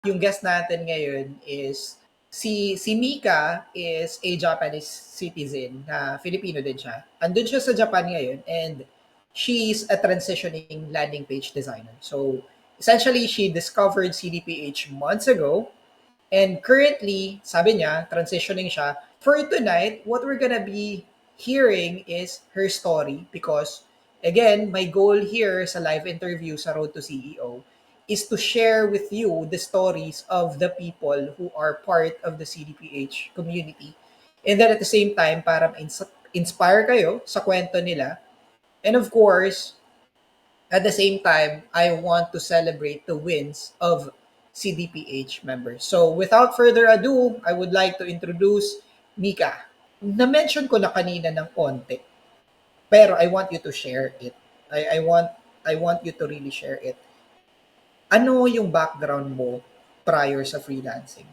Yung guest natin ngayon is si Mika is a Japanese citizen na Filipino din siya. Andun siya sa Japan ngayon and she's a transitioning landing page designer. So essentially she discovered CDPH months ago and currently, sabi niya, transitioning siya. For tonight, what we're gonna be hearing is her story because, again, my goal here sa live interview sa Road to CEO is to share with you the stories of the people who are part of the CDPH community. And then at the same time, para inspire kayo sa kwento nila. And of course, at the same time, I want to celebrate the wins of CDPH members. So without further ado, I would like to introduce Mika. Na-mention ko na kanina ng konti, pero I want you to share it. I want you to really share it. Ano yung background mo prior sa freelancing?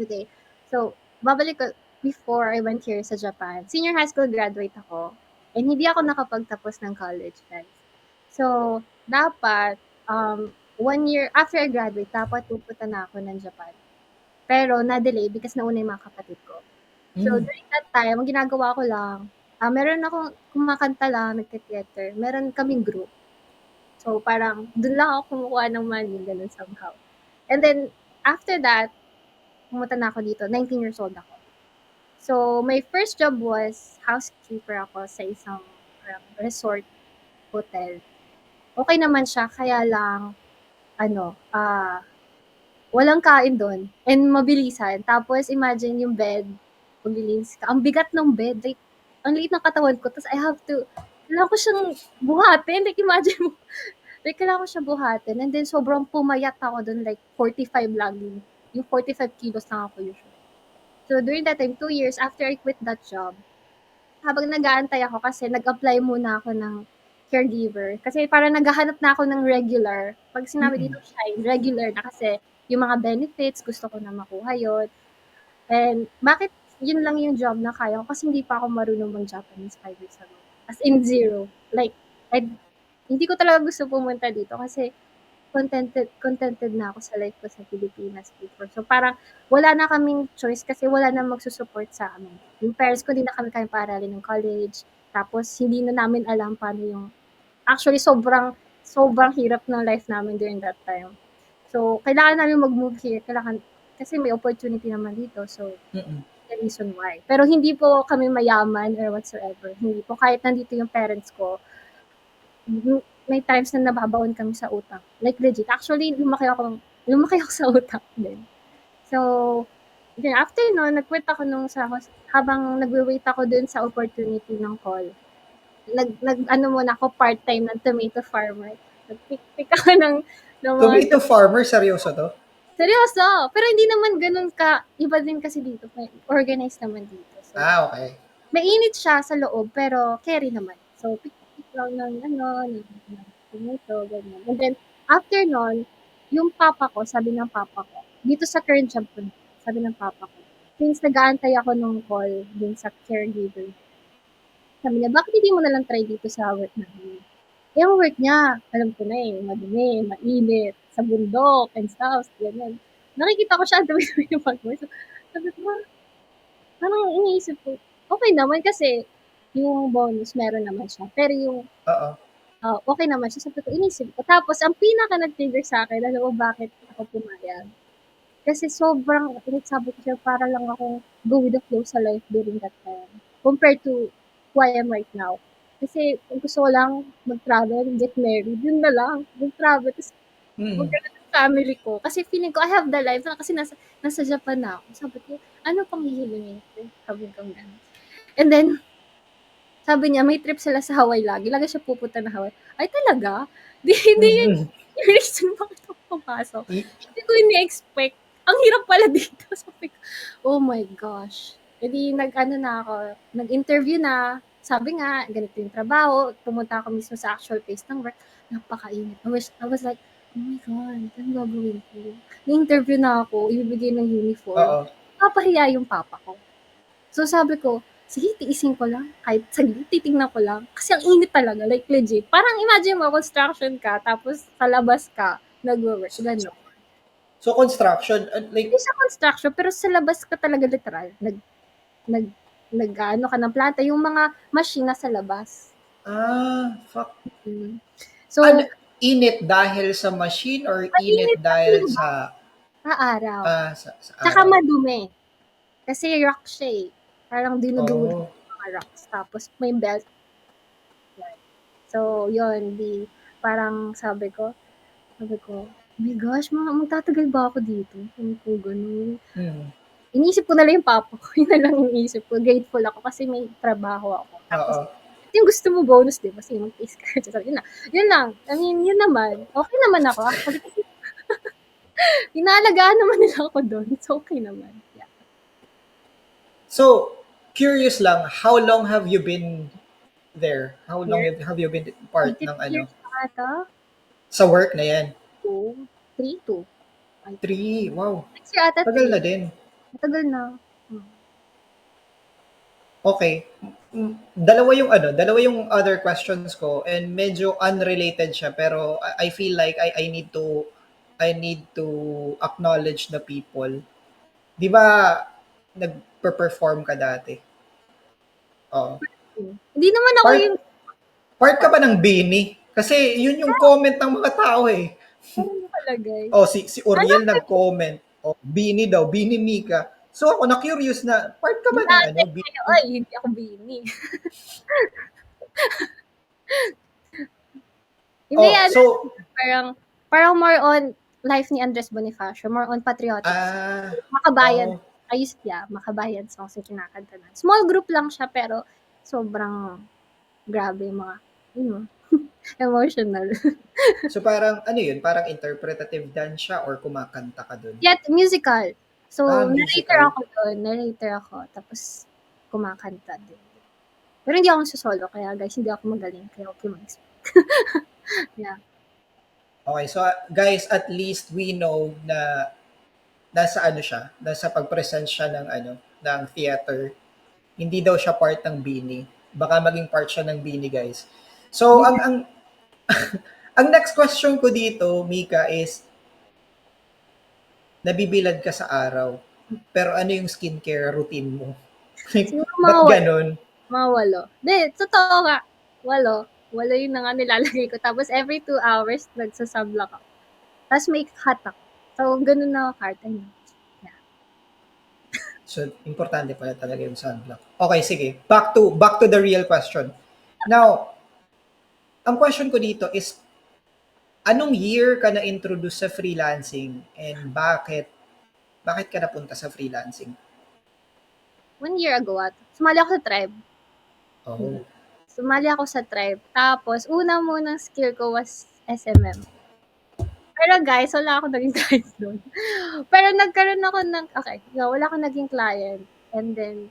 Today. So, babalik ko, before I went here sa Japan, senior high school graduate ako, and hindi ako nakapagtapos ng college, guys. So, dapat, 1 year after I graduate, dapat pupunta na ako ng Japan. Pero, na-delay because nauna yung mga kapatid ko. So, Mm. during that time, ang ginagawa ko lang, meron akong kumakanta lang, nagte-theater. Meron kaming group. So, parang, dun lang ako kumukuha ng money, ganun somehow. And then, after that, pumunta na ako dito, 19 years old ako. So, my first job was housekeeper ako sa isang resort hotel. Okay naman siya, kaya lang, ano, walang kain doon and mabilisan. Tapos, imagine yung bed, maglilinis ka. Ang bigat ng bed, like, ang liit ng katawan ko, tapos kailangan ko siyang buhatin. Like, imagine mo, like, kailangan ko siyang buhatin. And then, sobrang pumayat ako doon, like, 45 lagi. Yung 45 kilos lang ako usually. So, during that time, 2 years after I quit that job, habang nag-aantay ako kasi nag-apply muna ako ng caregiver. Kasi parang naghahanap na ako ng regular. Pag sinabi Mm-mm. dito shine, regular na kasi yung mga benefits, gusto ko na makuha yon. And bakit yun lang yung job na kaya ko? Kasi hindi pa ako marunong mag-Japanese 5 years ago. As in zero. Like, hindi ko talaga gusto pumunta dito kasi contented na ako sa life ko sa Pilipinas before. So, parang wala na kaming choice kasi wala na magsusupport sa amin. Yung parents ko, hindi na kami kayang paaralin ng college. Tapos, hindi na namin alam paano yung, actually, sobrang hirap ng life namin during that time. So, kailangan namin mag-move here. Kasi may opportunity naman dito. So, Mm-mm. the reason why. Pero hindi po kami mayaman or whatsoever. Hindi po. Kahit nandito yung parents ko, may times na nababaon kami sa utang. Like legit. Actually, lumaki ako sa utang din. So, then after nun, nag-quit ako habang nagwe-wait ako dun sa opportunity ng call. Ano muna ako, part-time ng tomato farmer. Nag-pick ako ng mga Tomato farmer, seryoso to? seryoso! Pero hindi naman ganun iba din kasi dito. May organized naman dito. So, Ah, okay. mainit siya sa loob, pero carry naman. So, pick lang ng tomato, ganyan. And then, after nun, yung papa ko, sabi ng papa ko, dito sa current job ko, sabi ng papa ko, since nag-aantay ako ng call dun sa caregiver, sabi niya, bakit hindi mo nalang try dito sa work namin? Eh, ang work niya, alam ko na madumi, mainit, sa bundok, and stuff, ganyan. Nakikita ko siya, ang dumi-dumi ng pag-work. So, sabi ko, parang iniisip ko, okay naman kasi yung bonus meron naman siya. Pero yung Oo. okay naman siya. Sabi ko, inisip ko. Tapos, ang pinaka nag-trigger sa akin, alam mo bakit ako pumayag? Kasi sobrang, like, sabi ko siya, para lang akong go with the flow sa life during that time. Compared to who I am right now. Kasi kung gusto ko lang mag-travel, get married, yun na lang. Mag-travel, tapos Mm. magkaroon ng family ko. Kasi feeling ko, I have the life. Kasi nasa Japan na ako. Sabi ko, ano pang hihilingin ko? Sabi ko gano'n. And then, sabi niya, may trip sila sa Hawaii lagi. Lagi siya pupunta na Hawaii. Ay, talaga? Hindi yun Mm-mm. yung reason bakit ako pumasok. I- Hindi ko ini-expect. Ang hirap pala dito. Sabi ko, oh my gosh. Hindi nag-ano na ako, nag-interview na. Sabi nga, ganito yung trabaho. Pumunta ako mismo sa actual place ng work. Napakainit. I was like, oh my God, ano gagawin ko? Ni-interview na ako, ibibigay ng uniform. Oo. Papahiya yung papa ko. So sabi ko, sige, tiisin ko lang. Kahit saglit, titingnan ko lang. Kasi ang init talaga, like legit. Parang imagine mo, construction ka, tapos sa labas ka, nag-work, gano'n. So, construction, like, Hindi sa construction, pero sa labas ka talaga literal. Nag, nag-ano ka ng planta, yung mga machine nasa labas. fuck. Mm. Ano, So, init dahil sa machine or init mainit kasi dahil yung sa araw. sa Tsaka araw? madumi. Kasi rock siya eh. Parang dinudurog Oh. yung mga rocks. Tapos may belt. Yan. So, yun. Parang sabi ko, oh my gosh, magtatagal ba ako dito? Sabi ko, ganun. Mm. Iniisip ko na lang yung papa ko. Yun na lang yung iniisip ko. Grateful ako kasi may trabaho ako. Tapos, Oo. yung gusto mo bonus, di ba? Kasi mag-taste ka. So, yun lang. I mean, yun naman. Okay naman ako. Actually, kasi inaalagaan naman nila ako doon. It's okay naman. Yeah. So, curious lang, how long have you been there? How long Here, have you been part mag-3 ng years na ata. sa work na yan? 2, 3, 2. 3, wow. Next year ata Tagal 3. na din. Matagal na. Okay. Dalawa yung other questions ko and medyo unrelated siya pero I feel like I need to acknowledge the people. 'Di ba nagpe-perform ka dati? Oh. Hindi naman ako Part yung part ka ba ng BINI? Kasi yun yung comment ng mga tao eh. parang nakalagay. Oh, si Uriel nag-comment. Oh, BINI daw, BINI Mika. So ako na curious na part ka ba ng Dati kayo, BINI? ay, hindi ako bini. Hindi Oh, yan. so Parang more on life ni Andres Bonifacio, more on patriotic song. ah Makabayan. oh, Makabayan songs yung kinakanta na. Small group lang siya, pero sobrang grabe yung mga, emotional. so parang ano yun, parang interpretative dance siya or kumakanta ka dun? Yet, musical. So, Musical. narrator ako, tapos kumakanta din. Pero hindi ako solo, kaya guys, hindi ako magaling, kaya okay mag-expect. Yeah. Okay, so guys, at least we know na nasa pag-present siya ng theater. Hindi daw siya part ng BINI. Baka maging part siya ng BINI, guys. So, Hindi ang next question ko dito, Mika, is nabibilad ka sa araw. Pero ano yung skincare routine mo? Like, siguro ba't ganon? mga 8. Hindi, totoo nga. 8. 8 yung na nga nilalagay ko. Tapos every 2 hours, nagsasunblock ako. Tapos may hat ako. So, ganun na ako card. Yeah. So, importante pala talaga yung sunblock. Okay, sige. Back to the real question. Now, ang question ko dito is, anong year ka na-introduce sa freelancing and bakit ka napunta sa freelancing? 1 year ago sumali ako sa tribe. Oh. Sumali ako sa tribe. Tapos, munang skill ko was SMM. Pero guys, wala akong naging client doon. Pero nagkaroon ako wala akong naging client. And then,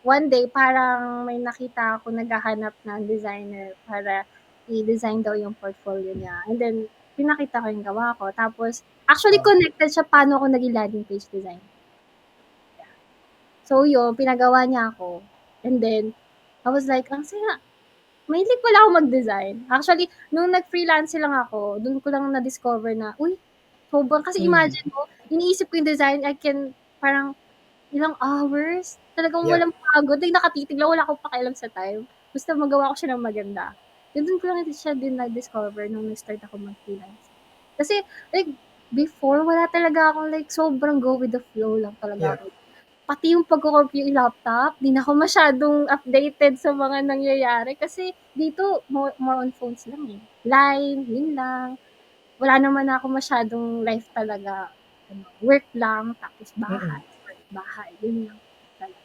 one day, parang may nakita ako naghahanap ng designer para i-design daw yung portfolio niya. And then, pinakita ko yung gawa ko. Tapos, actually connected siya paano ako naging landing page design. So, yun, pinagawa niya ako. And then, I was like, ang saya. Mahilig pala ako mag-design. Actually, nung nag-freelance lang ako, dun ko lang na-discover na, uy, sobrang, kasi imagine mo, iniisip ko yung design, I can, parang, ilang hours, talagang Yep. walang pagod, like nakatitig lang, wala akong pakialam sa time. Basta magawa ko siya ng maganda. Dun ko lang siya din na-discover nung nag-start ako mag-freelance. Kasi, like, before, wala talaga akong, like, sobrang go with the flow lang talaga ako. Pati yung pagko-compute yung laptop, di na ako masyadong updated sa mga nangyayari kasi dito more on phones lang eh. Line, yun lang. Wala naman ako masyadong life talaga. Work lang, tapos bahay, work, bahay, yun lang talaga.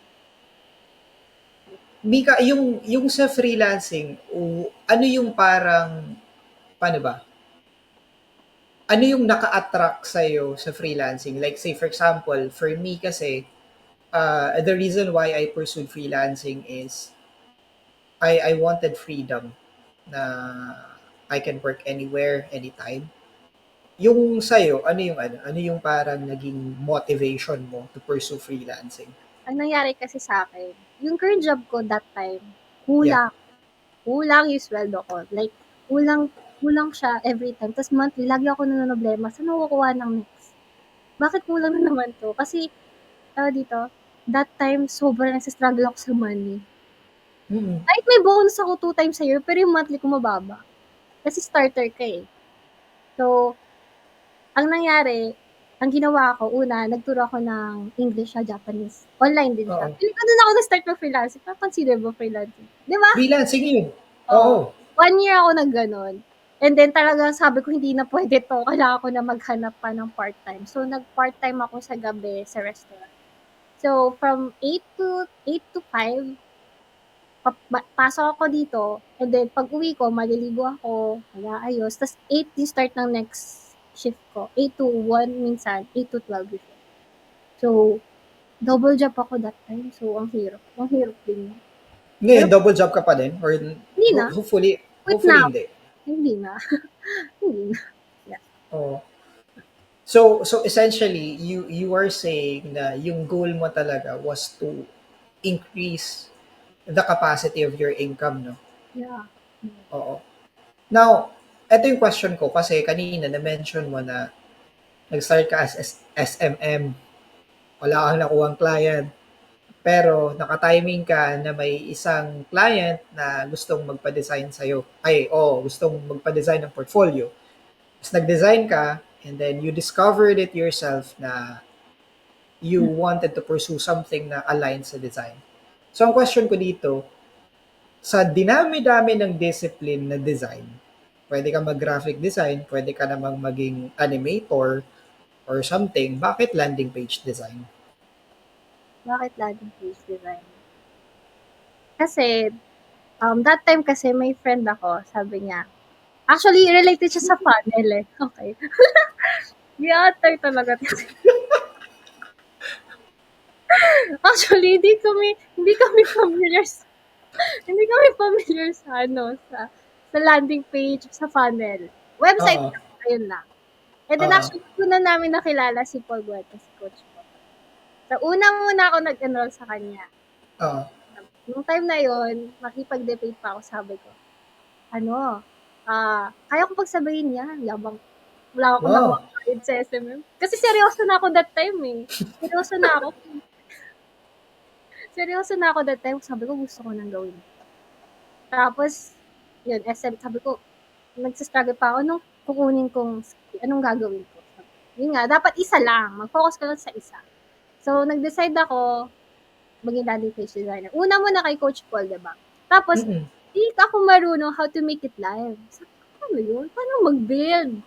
Mika, yung sa freelancing, ano yung parang, paano ba? Ano yung naka-attract sa'yo sa freelancing? Like say for example, for me kasi, the reason why I pursued freelancing is I wanted freedom na I can work anywhere, anytime. Yung sa'yo, ano yung parang naging motivation mo to pursue freelancing? Ang nangyari kasi sa akin, yung current job ko that time, Yeah. kulang yung sweldo ko. Like, kulang siya every time. Tapos monthly, lagi ako nanonoblema, saan ako kukuha ng bakit kulang na naman 'to? Kasi, dito, that time sobrang nagsa-struggle ako sa money. Mm. Kahit may bonus ako 2 times a year, pero yung monthly ko mababa. Kasi starter ka, eh. So, ang nangyari, ang ginawa ko, una, nagturo ako ng English sa Japanese. Online din siya. Oo. Feeling ko dun ako nag-start mag-freelancing. Parang consider mo freelancing. Di ba? Freelancing yun. Oo. Oo. 1 year ako nag-ganon. And then talagang sabi ko, hindi na pwede to. Kailangan ko na maghanap pa ng part-time. So, nag-part-time ako sa gabi sa restaurant. So, from 8 to 5, pasok ako dito. And then, pag uwi ko, maliligo ako, mag-aayos. Tapos, 8 yung start ng next shift ko. 8 to 1 minsan, 8 to 12 before. So, double job ako that time. So, ang hirap. Ang hirap din. Pero, Ngayon, double job ka pa din? Or hindi na. hopefully, Quit na ako. hindi. Hindi na. Hindi na. Yeah. Oo. So essentially, you are saying na yung goal mo talaga was to increase the capacity of your income, no? Yeah. Oo. Now, eto yung question ko kasi kanina na-mention mo na nag-start ka as SMM, wala kang nakuhang client, pero naka-timing ka na may isang client na gustong magpa-design sa'yo. Gustong magpa-design ng portfolio. Tapos nag-design ka, and then you discovered it yourself na you wanted to pursue something na aligns sa design. So, ang question ko dito, sa dinami-dami ng discipline na design, pwede ka mag-graphic design, pwede ka namang maging animator or something, bakit landing page design? Bakit landing page design? Kasi, that time kasi may friend ako, sabi niya, actually, related siya sa funnel eh. Okay. Theater talaga. Actually, hindi kami familiar sa sa landing page, sa funnel. Website Oo. lang, ayun lang. And then Oo. actually, una namin nakilala si Paul Guetta, si Coach Paul. So, una muna ako nag-enroll sa kanya. Oo. Nung time na yon, makipag-debate pa ako, sabi ko, kaya ko pagsabayin yan, yabang, wala akong Wow. nakuha sa SMM. Kasi seryoso na ako that time eh. Seryoso na ako. That time, sabi ko, gusto ko nang gawin. Tapos, yun, sabi ko, nagsastruggle pa ako nung kukunin kong anong gagawin ko. Yun nga, dapat isa lang. Mag-focus ka lang sa isa. So, nag-decide ako, maging landing page designer. Una muna kay Coach Paul, diba? Tapos, Mm-mm. di ako marunong how to make it live. Sabi ko, ano yun? Paano mag-build?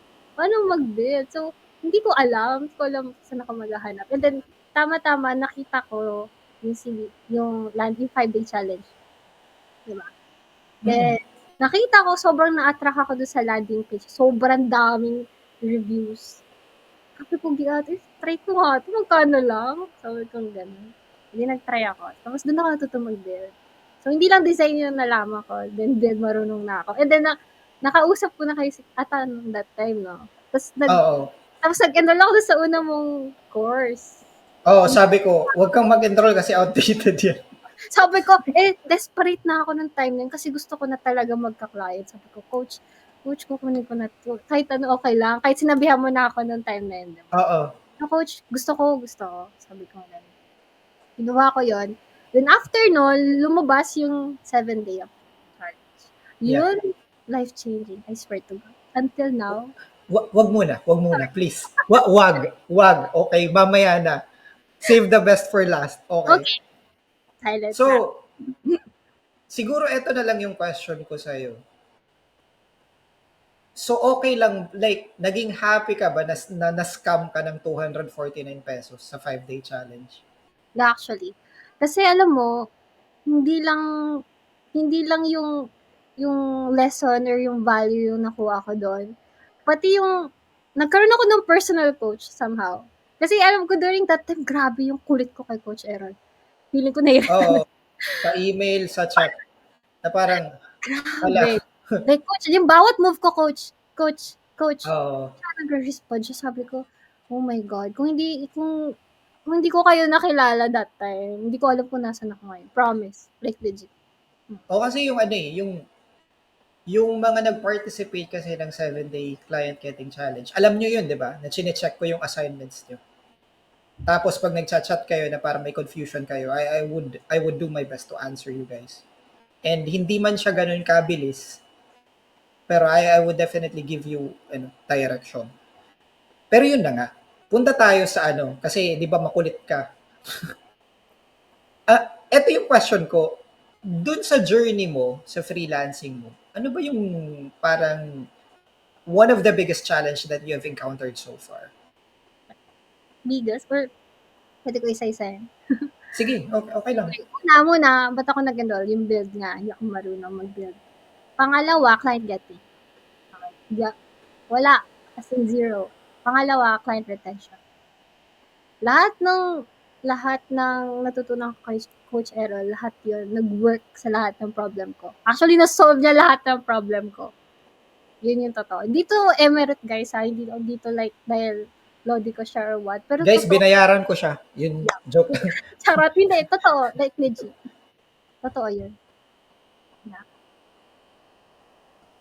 So, hindi ko alam. Hindi ko alam saan ako maghahanap. And then, tama-tama, nakita ko yung landing 5-day challenge. Diba? Mm-mm. Then, nakita ko, sobrang na-attract ako doon sa landing page. Sobrang daming reviews. Sabi ko, try ko nga ito. Magkano lang? Sabi ko gano'n. Hindi nag-try ako. Tapos doon ako natuto mag-build. So, hindi lang design yung nalaman ko. Then, marunong na ako. And then, nakausap ko na kayo si Atan that time, no? Oo. Tapos nag-enroll ako sa una mong course. Oo, sabi ko, huwag kang mag-enroll kasi outdated yan. Sabi ko, desperate na ako ng time na yun kasi gusto ko na talaga magka-client. Sabi ko, Coach, kukunin ko na to. Kahit ano, okay lang. Kahit sinabihan mo na ako ng time na yun. Diba? Oo. No, Coach, gusto ko. Sabi ko na. Ginawa ko yon. Then after nun, lumabas yung 7-day of challenge. Yeah. Yun, life-changing. I swear to God. Until now. Wag muna, please. Wag. Okay, mamaya na. Save the best for last. Okay. Okay. Silent So, na. siguro ito na lang yung question ko sa'yo. So, okay lang, like, naging happy ka ba na scam ka ng 249 pesos sa 5-day challenge? Actually. Kasi alam mo, hindi lang yung lesson or yung value yung nakuha ko doon. Pati yung nagkaroon ako ng personal coach somehow. Kasi alam ko during that time, grabe yung kulit ko kay Coach Aaron. Feeling ko na Oo, sa email, sa chat, na parang, grabe. wala. Like, Coach, yung bawat move ko, Coach. Oo. Siya nag-respond siya. Sabi ko, oh my God. Kung hindi ko kayo nakilala that time, hindi ko alam kung nasan ako ngayon. Promise. Like, legit. O kasi yung ano eh, yung mga nag-participate kasi ng 7-day client getting challenge, alam nyo yun, di ba? Na chine-check ko yung assignments nyo. Tapos pag nagchat-chat kayo na para may confusion kayo, I would do my best to answer you guys. And hindi man siya ganun kabilis, pero I would definitely give you direction. Pero yun na nga. Punta tayo sa kasi 'di ba makulit ka. Eto yung question ko. Dun sa journey mo, sa freelancing mo, ano ba yung parang one of the biggest challenge that you have encountered so far? Biggest or pwede ko isa-isahin? Sige, okay, okay lang. Okay, muna, ba't ako nag-enroll? Yung build nga, hindi ako marunong mag-build. Pangalawa, client getting. Okay. Wala, as in zero. Pangalawa, client retention. Lahat ng natutunan ko kay Coach Errol, lahat yun, nag-work sa lahat ng problem ko. Actually, na-solve niya lahat ng problem ko. Yun yung totoo. Dito emerit guys ha, hindi dito like dahil lodi ko siya or what. Pero Guys, totoo. binayaran ko siya. Yun, joke lang. Charot, hindi. Totoo. Like legit. Totoo yun. Yeah.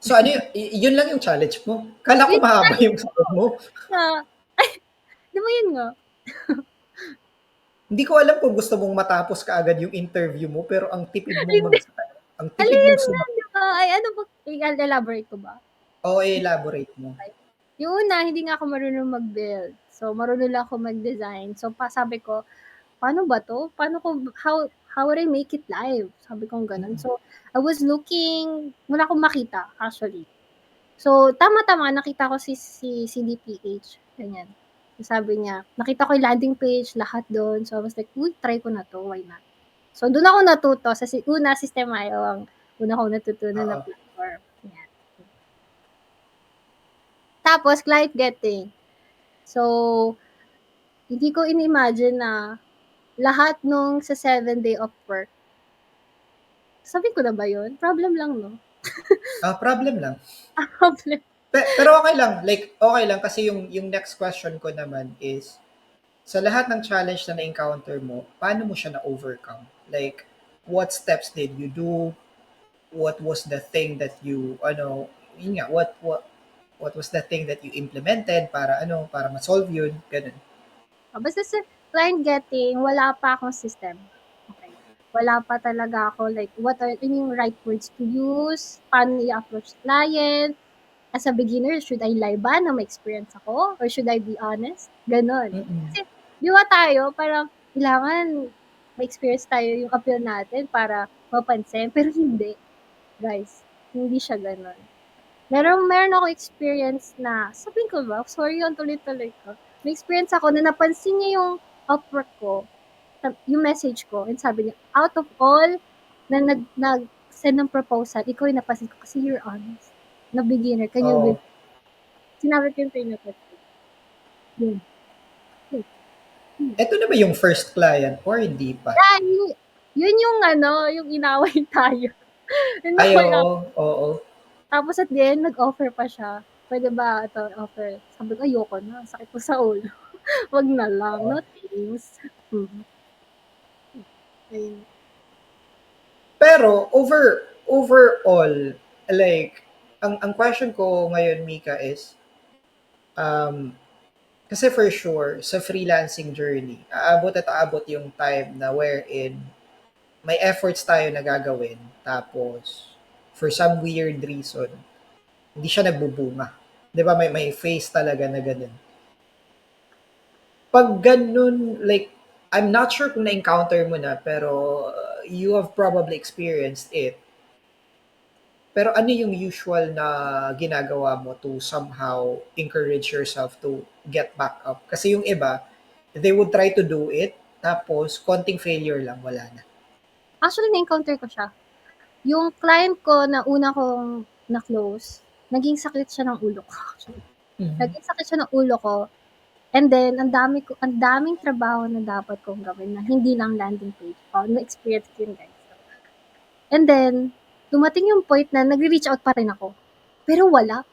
So ano yun lang yung challenge mo? Kala ko Yun mahaba yung sagot mo. na, ay, di ba yun nga? Hindi ko alam kung gusto mong matapos kaagad yung interview mo, pero ang tipid mong Hindi. ang Ano tipid mong yun nga, di ba? Ay, ano ba? I-elaborate ko ba? elaborate mo. Yung una, hindi nga ako marunong mag-build. So, marunong lang ako mag-design. So, sabi ko, paano ba to? How would I make it live? Sabi ko ganun. So, I was looking, wala akong makita, actually. So, tama-tama, nakita ko si CDPH. Ganyan. So, sabi niya, nakita ko yung landing page, lahat doon. So, I was like, uy, try ko na to, why not? So, doon ako natuto. Sa una, System.io ang una kong natutunan na platform. Yan. Tapos, client getting. So, hindi ko in-imagine na lahat nung sa 7-day of work, sabi ko na ba yun? Problem lang, no? Problem lang. Problem. Pero okay lang. Like, okay lang kasi yung next question ko naman is, sa lahat ng challenge na na-encounter mo, paano mo siya na-overcome? Like, what steps did you do? What was the thing that you, yun nga, what was the thing that you implemented para ma-solve yun? Ganun. Basta sa client getting, wala pa akong system. Okay. Wala pa talaga ako, like, what are yung right words to use? Paano i-approach client? As a beginner, should I lie ba na may experience ako? Or should I be honest? Ganon. Mm-mm. Kasi, di ba tayo, parang, kailangan may experience tayo yung appeal natin para mapansin. Pero hindi. Guys, hindi siya ganon. Meron ako experience na, sabihin ko ba? Sorry, ang tuloy-tuloy ko. May experience ako na napansin niya yung Upwork ko, yung message ko, and sabi niya, out of all na nag-send ng proposal, ikaw yung napansin ko kasi you're honest. Na beginner, can you Oo. build? Sinabi ko yung pinapatid. Yun. Ito na ba yung first client or hindi pa? Yun yung yung inaway tayo. Ay, Inaway ako. oo. Tapos at the end, nag-offer pa siya. Pwede ba ito offer? Sabi ko, ayoko na. Sakit ko sa ulo. Wag na lang. Oo. No thanks. Ayun. Pero overall, like ang question ko ngayon, Mika, is kasi for sure sa freelancing journey, aabot yung time na wherein may efforts tayo na gagawin, tapos for some weird reason hindi siya nagbubunga. 'Di ba, may phase talaga na ganun. Pag ganun, like, I'm not sure kung na-encounter mo na, pero you have probably experienced it. Pero ano yung usual na ginagawa mo to somehow encourage yourself to get back up? Kasi yung iba, they would try to do it, tapos konting failure lang, wala na. Actually, na-encounter ko siya. Yung client ko na una kong na-close, naging sakit siya ng ulo ko. Naging sakit siya ng ulo ko. And then, ang daming trabaho na dapat kong gawin na hindi lang landing page. Na-experience ko yun, guys. And then, dumating yung point na nagre-reach out pa rin ako. Pero wala.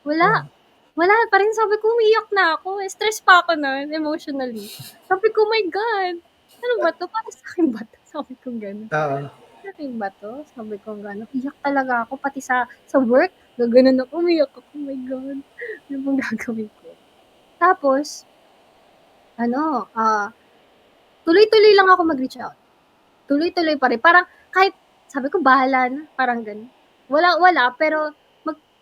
Oh. Wala pa rin. Sabi ko, umiyak na ako. Stress pa ako nun, emotionally. Sabi ko, my God, ano ba to? Para sa akin ba to? Sabi ko gano'n. Sa akin ba to? Sabi ko gano'n. Iyak talaga ako. Pati sa work, gano'n ako. Umiyak ako. Oh my God. Ano bang gagawin ko? Tapos, ano, tuloy-tuloy lang ako mag-reach out. Tuloy-tuloy pa rin. Parang kahit sabi ko bahala na, parang gano'n. Wala, pero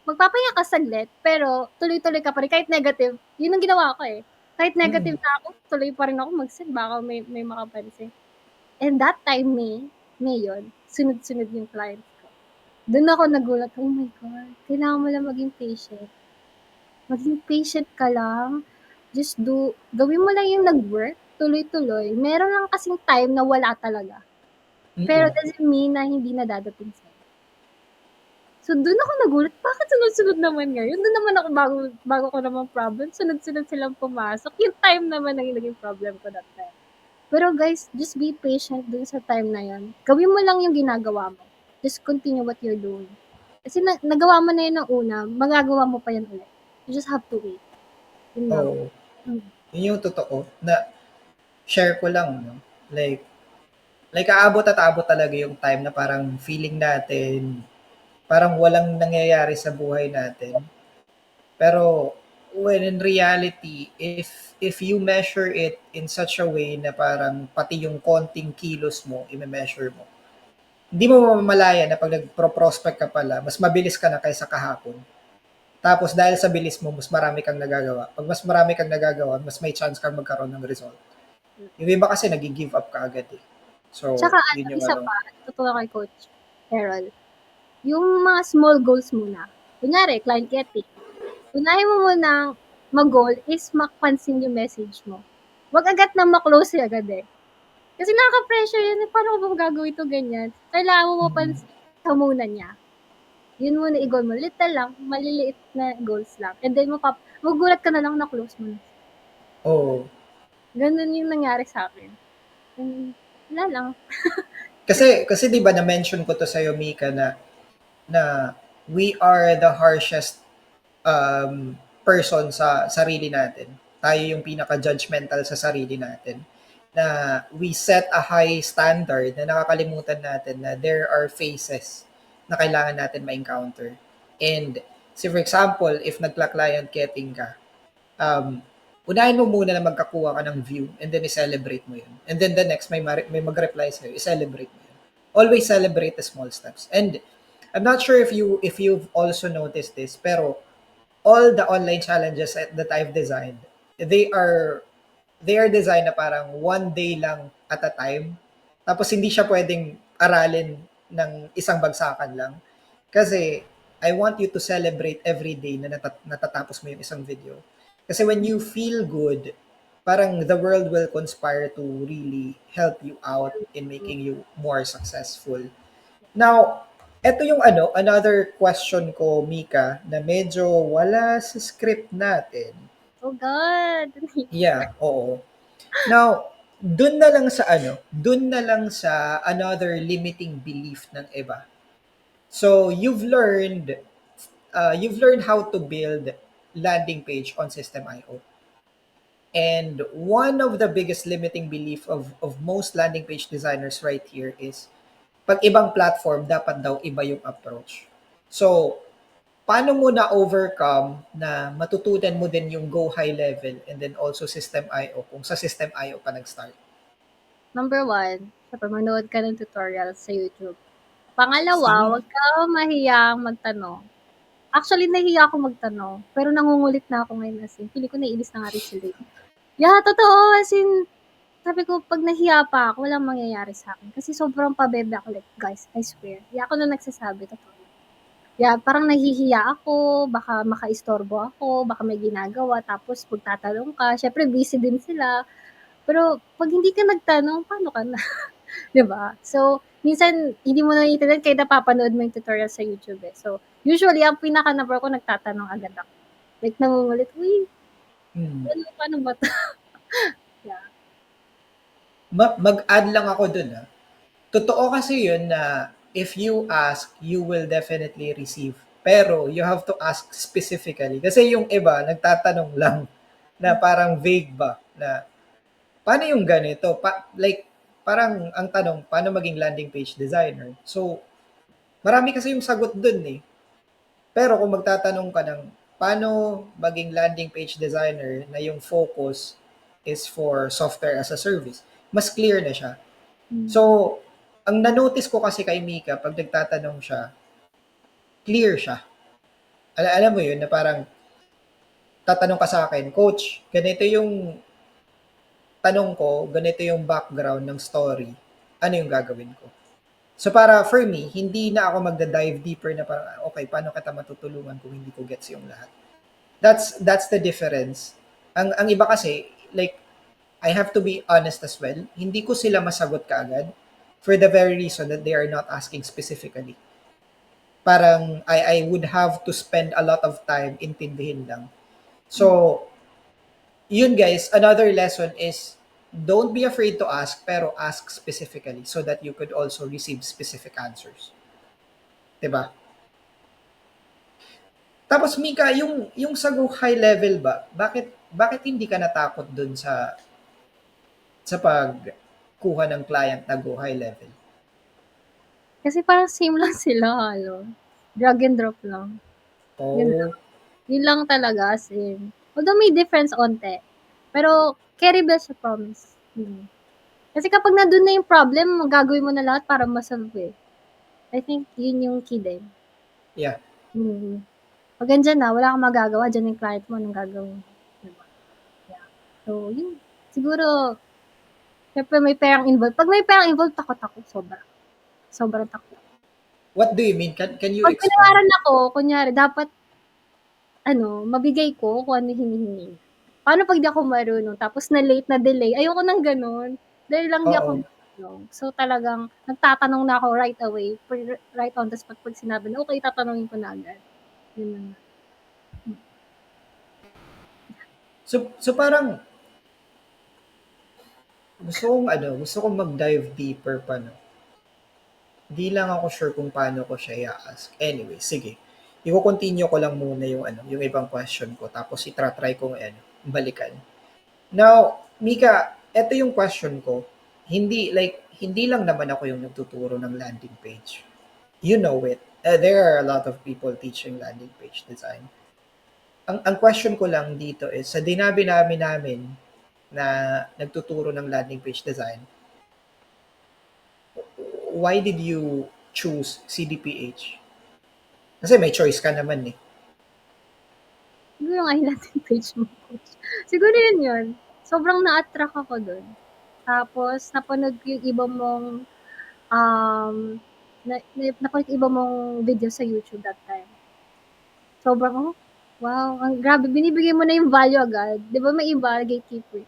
magpapahinga ka saglit, pero tuloy-tuloy ka pa rin kahit negative. Yun ang ginawa ko, eh. Kahit negative Mm. na ako, tuloy pa rin ako mag-send baka may makapansin. And that time, May yun, sunod-sunod yung clients ko. Dun ako nagulat, oh my God, kailangan mo lang maging patient. Maging patient ka lang. Just gawin mo lang yung nag-work, tuloy-tuloy. Meron lang kasing time na wala talaga. Pero Mm. doesn't mean na hindi na dadating sa'yo. So, dun ako nagulat, bakit sunod-sunod naman ngayon? Dun naman ako, bago ko naman problem, sunod-sunod silang pumasok. Yung time naman ang naging problem ko that time. Pero guys, just be patient dun sa time na yun. Gawin mo lang yung ginagawa mo. Just continue what you're doing. Kasi nagawa mo na yun ng una, magagawa mo pa yan ulit. You just have to wait. Yun lang. Oo. Yun yung totoo na share ko lang, no? Like aabot at aabot talaga yung time na parang feeling natin parang walang nangyayari sa buhay natin. Pero when in reality, if you measure it in such a way na parang pati yung konting kilos mo, i-measure mo, hindi mo mamamalaya na pag nagpro-prospect ka pala, mas mabilis ka na kaysa kahapon. Tapos dahil sa bilis mo, mas marami kang nagagawa. Pag mas marami kang nagagawa, mas may chance kang magkaroon ng result. Yung iba kasi nag-give up ka agad eh. So, Tsaka yun yung isa ano. pa, totoo kay Coach Carol, yung mga small goals muna. Kunyari, client getting. Unahin mo munang mag-goal is mapansin yung message mo. Wag agad na ma-close agad eh. Kasi nakaka-pressure yun. Paano ko ba magagawin ito ganyan? Kailangan mo Mm. mapansin ka muna niya. Yun muna i-goal mo. Little lang, maliliit na goals lang. And then magugulat ka na lang na close mo na. Oo. Ganun yung nangyari sa akin. And, wala lang. Kasi 'di ba na-mention ko to sa Mika, na we are the harshest person sa sarili natin. Tayo yung pinaka-judgmental sa sarili natin. Na we set a high standard na nakakalimutan natin na there are phases na kailangan natin ma-encounter. And so for example, if nagka-client getting ka, um, unahin mo muna na magkakuha ka ng view and then i-celebrate mo yun. And then the next, may mag-reply sa'yo, i-celebrate mo yun. Always celebrate the small steps. And I'm not sure if you've also noticed this, pero all the online challenges that I've designed, they are designed na parang one day lang at a time. Tapos hindi siya pwedeng aralin ng isang bagsakan lang. Kasi I want you to celebrate every day na natatapos mo yung isang video. Kasi when you feel good, parang the world will conspire to really help you out in making you more successful. Now, eto yung another question ko, Mika, na medyo wala sa script natin. Oh God! Yeah, oo. Now, dun na lang sa another limiting belief ng iba. So, you've learned how to build landing page on System.io. And one of the biggest limiting belief of most landing page designers right here is pag ibang platform, dapat daw iba yung approach. So, paano mo na-overcome na matutunan mo din yung go high level and then also System.io kung sa System.io pa nag-start? Number 1, syempre manood ka ng tutorials sa YouTube. Pangalawa, Sige. wag kang mahiyang magtanong. Actually, nahihiya ako magtanong, pero nangungulit na ako ngayon as in. Feeling ko naiinis na nga rin sila eh. Yeah, totoo. As in, sabi ko, pag nahiya pa ako, walang mangyayari sa akin. Kasi sobrang pabebe ako. Like, guys, I swear. Yeah, ako na nagsasabi, totoo. Yeah, parang nahihiya ako, baka makaistorbo ako, baka may ginagawa, tapos magtatanong ka. Syempre, busy din sila. Pero, pag hindi ka nagtanong, paano ka na? 'Di ba? So, minsan, hindi mo naiintindihan kahit napapanood mo yung tutorial sa YouTube eh. So, usually, ang pinaka-number ko, nagtatanong agad ako. Like, nangungulit, uy, Hmm. paano ba to? Yeah. Mag-add lang ako dun. Totoo kasi yun na if you ask, you will definitely receive. Pero you have to ask specifically. Kasi yung iba, nagtatanong lang na parang vague ba na paano yung ganito? Like, parang ang tanong, paano maging landing page designer? So, marami kasi yung sagot dun eh. Pero kung magtatanong ka ng paano maging landing page designer na yung focus is for software as a service. Mas clear na siya. Mm. So, ang na-notice ko kasi kay Mika, pag nagtatanong siya, clear siya. Alam mo yun, na parang tatanong ka sa akin, Coach, ganito yung tanong ko, ganito yung background ng story, ano yung gagawin ko? So para for me, hindi na ako magda-dive deeper na parang, okay, paano kita matutulungan kung hindi ko gets yung lahat? That's the difference. Ang iba kasi, like, I have to be honest as well, hindi ko sila masagot kaagad for the very reason that they are not asking specifically. Parang I would have to spend a lot of time intindihin lang. So, yun guys, another lesson is don't be afraid to ask, pero ask specifically so that you could also receive specific answers. 'Di ba? Tapos Mika, yung sa go high level ba, bakit hindi ka natakot dun sa pagkuha ng client na go high level? Kasi parang same lang sila halos. Drag and drop lang. Yun lang. Oh, Yun lang talaga as in. Although may difference onte. Pero carry best sa promise. Kasi kapag nandun na yung problem, gagawin mo na lahat para masolve eh. I think yun yung key din. yeah. Pag andyan na, wala kang magagawa, dyan yung client mo, anong gagawin mo. Diba? Yeah. So, yun. Siguro, syempre may perang involved. Pag may perang involved, takot ako. Sobrang takot. What do you mean? Can you Pag expand? pinawaran ako, kunyari, dapat, mabigay ko kung ano hinihingi. Paano pag di ako marunong, tapos na late na delay, ayoko nang ganun. Dahil lang di ako Oo. marunong. So, talagang, nagtatanong na ako right away, right on the spot pag sinabi na, okay, tatanungin ko na agad. Yun lang. So parang gusto kong mag-dive deeper pa, no. Di lang ako sure kung paano ko siya i-ask. Anyway, sige. I-continue ko lang muna yung ibang question ko tapos i-try kong balikan. Now, Mika, eto yung question ko. Hindi lang naman ako yung nagtuturo ng landing page. You know it. There are a lot of people teaching landing page design. Ang question ko lang dito is, sa dinabi namin na nagtuturo ng landing page design, why did you choose CDPH? Kasi may choice ka naman eh. Siguro yung landing page mo, coach. Siguro yun. Sobrang na-attract ako dun. Tapos, napanood ko yung iba mong, napanood ko iba mong video sa YouTube that time. Sobrang, wow, ang grabe, binibigay mo na yung value agad. Di ba may iba, gatekeeper.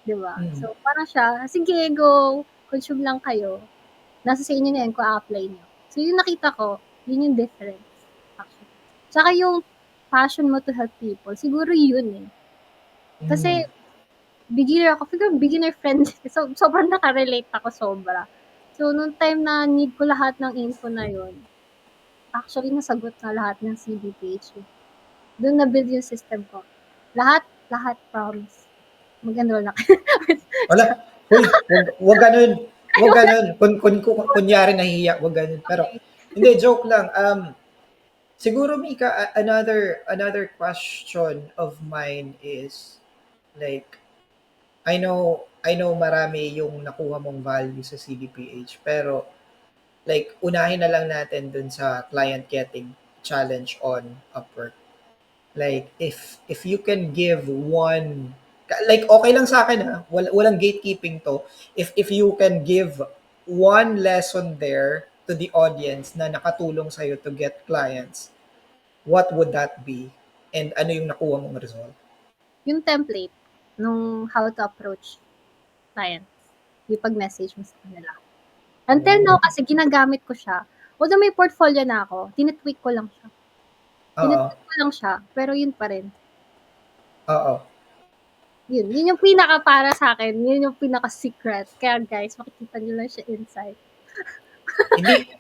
Di ba? Mm. So, parang siya, sige, go, consume lang kayo. Nasa sa inyo na yun kung a-apply nyo. So, yung nakita ko, yun yung difference. Actually. Tsaka yung passion mo to help people, siguro yun eh. Kasi, beginner ako, figure beginner friendly. So, sobrang nakarelate ako sobra. So, nung time na need ko lahat ng info na yun, actually, nasagot na lahat ng CDPH. Doon na-build yung system ko. Lahat, promise. Mag-enroll na kayo. Wala. Hoy, wag ganun. Wag ganun. Kunyari nahihiya, wag ganun. Pero, hindi, joke lang. Siguro, Mika, another question of mine is, like, I know marami yung nakuha mong value sa CDPH, pero, like, unahin na lang natin dun sa client getting challenge on Upwork. Like, if you can give one, like, okay lang sa akin ha, walang gatekeeping to. If you can give one lesson there to the audience na nakatulong sa'yo to get clients, what would that be? And ano yung nakuha mong result? Yung template nung how to approach clients. Yung pag-message mo sa kanila. Until now, kasi ginagamit ko siya. Although may portfolio na ako, tinitweak ko lang siya. Pero yun pa rin. Oo. Yun yung pinaka para sa akin, yun yung pinaka secret. Kaya guys, makikita nyo lang siya inside. Hindi,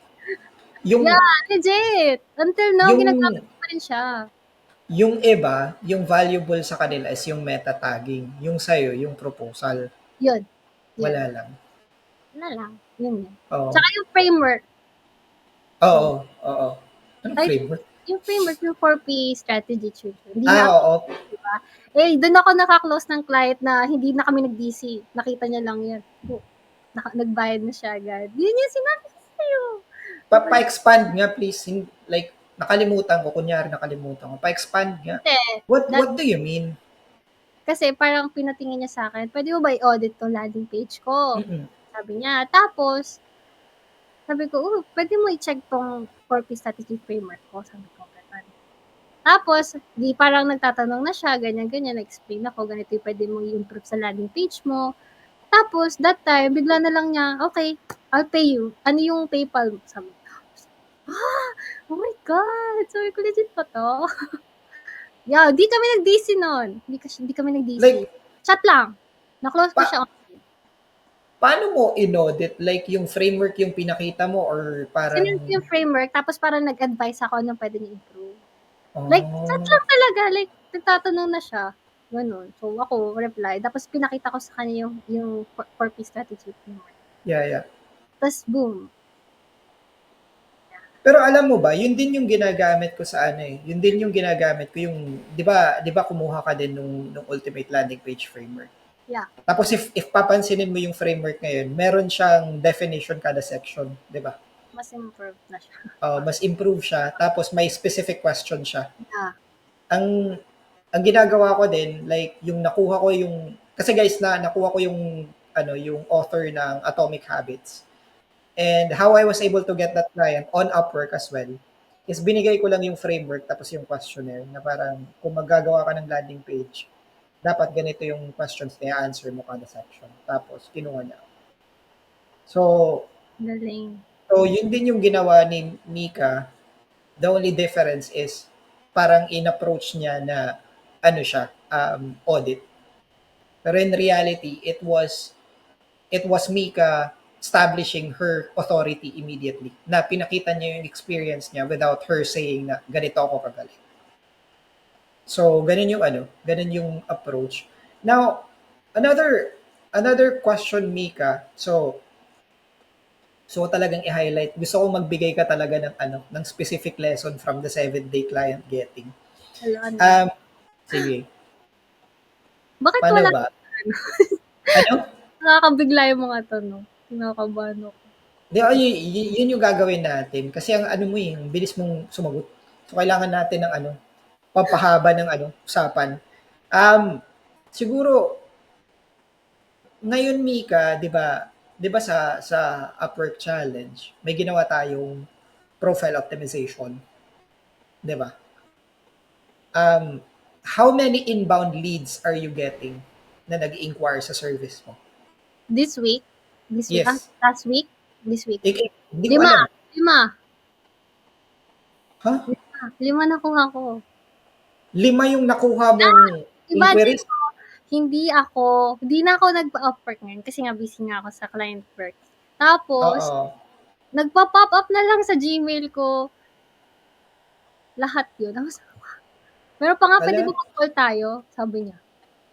yung, Yeah, legit! Until now, yung, ginagamit ko pa rin siya. yung iba, yung valuable sa kanila is yung meta tagging. Yung sa'yo, yung proposal. Yun. Wala lang. Wala lang. Yun. Oo. Tsaka yung framework. Oo. Oo. Anong Kahit framework? yung framework, yung 4P strategy tutor. Hindi na Oo. diba? Doon ako naka-close ng client na hindi na kami nag-DC. Nakita niya lang yan. Nagbayad na siya agad. Yun yung sinabi ko sa'yo. Pa-expand nga please. Like, nakalimutan ko. Kunyari, nakalimutan ko. Pa-expand nga. What do you mean? Kasi parang pinatingin niya sa akin, pwede mo ba i-audit tong landing page ko? Mm-mm. Sabi niya. Tapos, sabi ko, pwede mo i-check tong 4P strategy framework ko. Sabi ko, ganun. Tapos, di parang nagtatanong na siya, ganyan-ganyan, na-explain ako, ganito yung pwede mo i-improve sa landing page mo. Tapos, that time, bigla na lang niya, okay, I'll pay you. Ano yung PayPal mo? Sabi ko, oh my God! Sabi ko, legit pa to? Yeah, di kami nag-DC nun. Di kami nag-DC. Like, chat lang. Na-close ko siya. Paano mo in-audit? Like, yung framework yung pinakita mo or parang... Sinunod yung framework, tapos parang nag-advise ako anong pwede niya improve. Oh. Like, chat lang talaga. Like, nagtatanong na siya. Ganun. So, ako, reply. Tapos, pinakita ko sa kanya yung 4P strategy framework. Yeah. Tapos, boom. Pero alam mo ba, yun din yung ginagamit ko sa ano eh. Yun din yung ginagamit ko yung, 'di ba kumuha ka din nung Ultimate Landing Page framework. Yeah. Tapos if papansinin mo yung framework ngayon, meron siyang definition kada section, 'di ba? Mas improved na siya. Mas improve siya, tapos may specific question siya. Yeah. Ang ginagawa ko din, like yung nakuha ko yung kasi guys nakuha ko yung yung author ng Atomic Habits. And how I was able to get that client on Upwork as well is binigay ko lang yung framework tapos yung questionnaire na parang kung maggagawa ka ng landing page, dapat ganito yung questions na i-answer mo kada section. Tapos, kinuha niya. So, galing. So, yun din yung ginawa ni Mika. The only difference is parang in-approach niya na audit. Pero in reality, it was Mika establishing her authority immediately. Na pinakita niya yung experience niya without her saying na ganito ako kagaling. So, ganun yung approach. Now, another question, Mika. So talagang i-highlight. Gusto ko magbigay ka talaga ng specific lesson from the 7-day client getting. Sige. Bakit Paano wala ba? Ano? Nakakabigla yung mga tanong. Kinakabahan ako. Yun yung gagawin natin. Kasi ang bilis mong sumagot. So, kailangan natin ng pampahaba ng usapan. Siguro, ngayon, Mika, di ba sa Upwork Challenge, may ginawa tayong profile optimization. Di ba? How many inbound leads are you getting na nag-inquire sa service mo? This week? Yes. Last week? This week? Hindi ko alam. 5. Ha? 5 nakuha ko. 5 yung nakuha mong inquiries? Hindi na ako nagpa-Upwork ngayon kasi nga busy nga ako sa client work. Tapos, nagpa-pop up na lang sa Gmail ko. Lahat yun. Meron pa nga, pwede ba mag-call tayo? Sabi niya.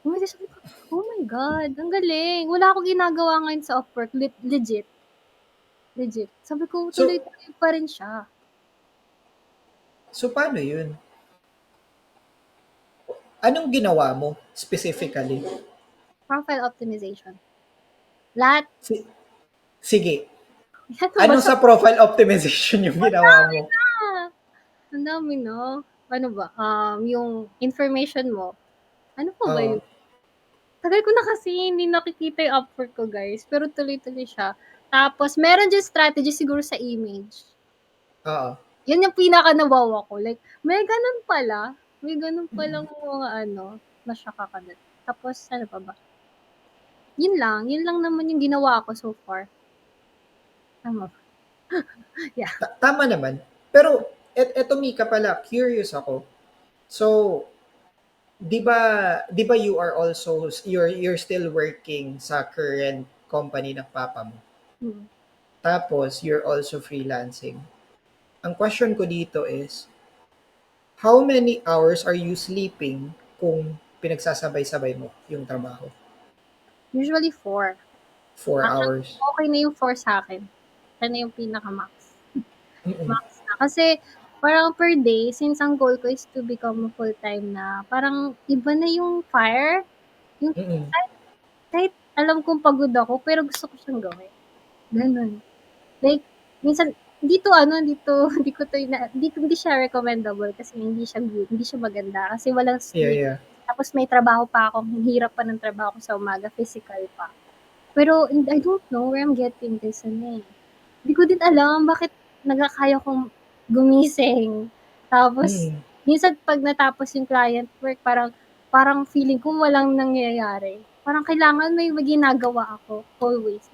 Oh my God, ang galing. Wala akong ginagawa ngayon sa Upwork. Legit. Sabi ko, tuloy-tuloy pa rin siya. So, paano yun? Anong ginawa mo specifically? Profile optimization. Lahat. Sige. Ano sa profile optimization yung ginawa mo? Ang dami na. Ano ba? Yung information mo. Ano po ba yun? Tagal ko na kasi hindi nakikita yung Upwork ko, guys. Pero tuloy-tuloy siya. Tapos, meron dyan strategy siguro sa image. Yun yung pinaka-nawawa ko. Like, may ganun pala. May ganun palang mga na siya kakadat. Tapos, ano pa ba? Yun lang naman yung ginawa ko so far. Tama ba? Yeah. Tama naman. Pero, eto Mika pala, curious ako. So, di ba you are also, you're still working sa current company ng papa mo? Tapos, you're also freelancing. Ang question ko dito is, how many hours are you sleeping kung pinagsasabay-sabay mo yung trabaho? Usually 4. 4 hours. Okay na yung 4 sa akin. Yan na yung pinaka-max. Max na. Kasi, parang per day, since ang goal ko is to become a full-time na, parang iba na yung fire. Yung Mm. kahit alam kong pagod ako, pero gusto ko siyang gawin. Ganun. Like, minsan, dito hindi ko to hindi siya recommendable kasi hindi siya good, hindi siya maganda kasi walang Yeah, sleep. yeah. Tapos may trabaho pa ako, ang hirap pa ng trabaho ko sa umaga, physical pa. Pero I don't know where I'm getting this Hindi ko din alam bakit nagkakaya kong gumising. Tapos, Mm. minsan pag natapos yung client work, parang feeling ko walang nangyayari. Parang kailangan may ginagawa ako always.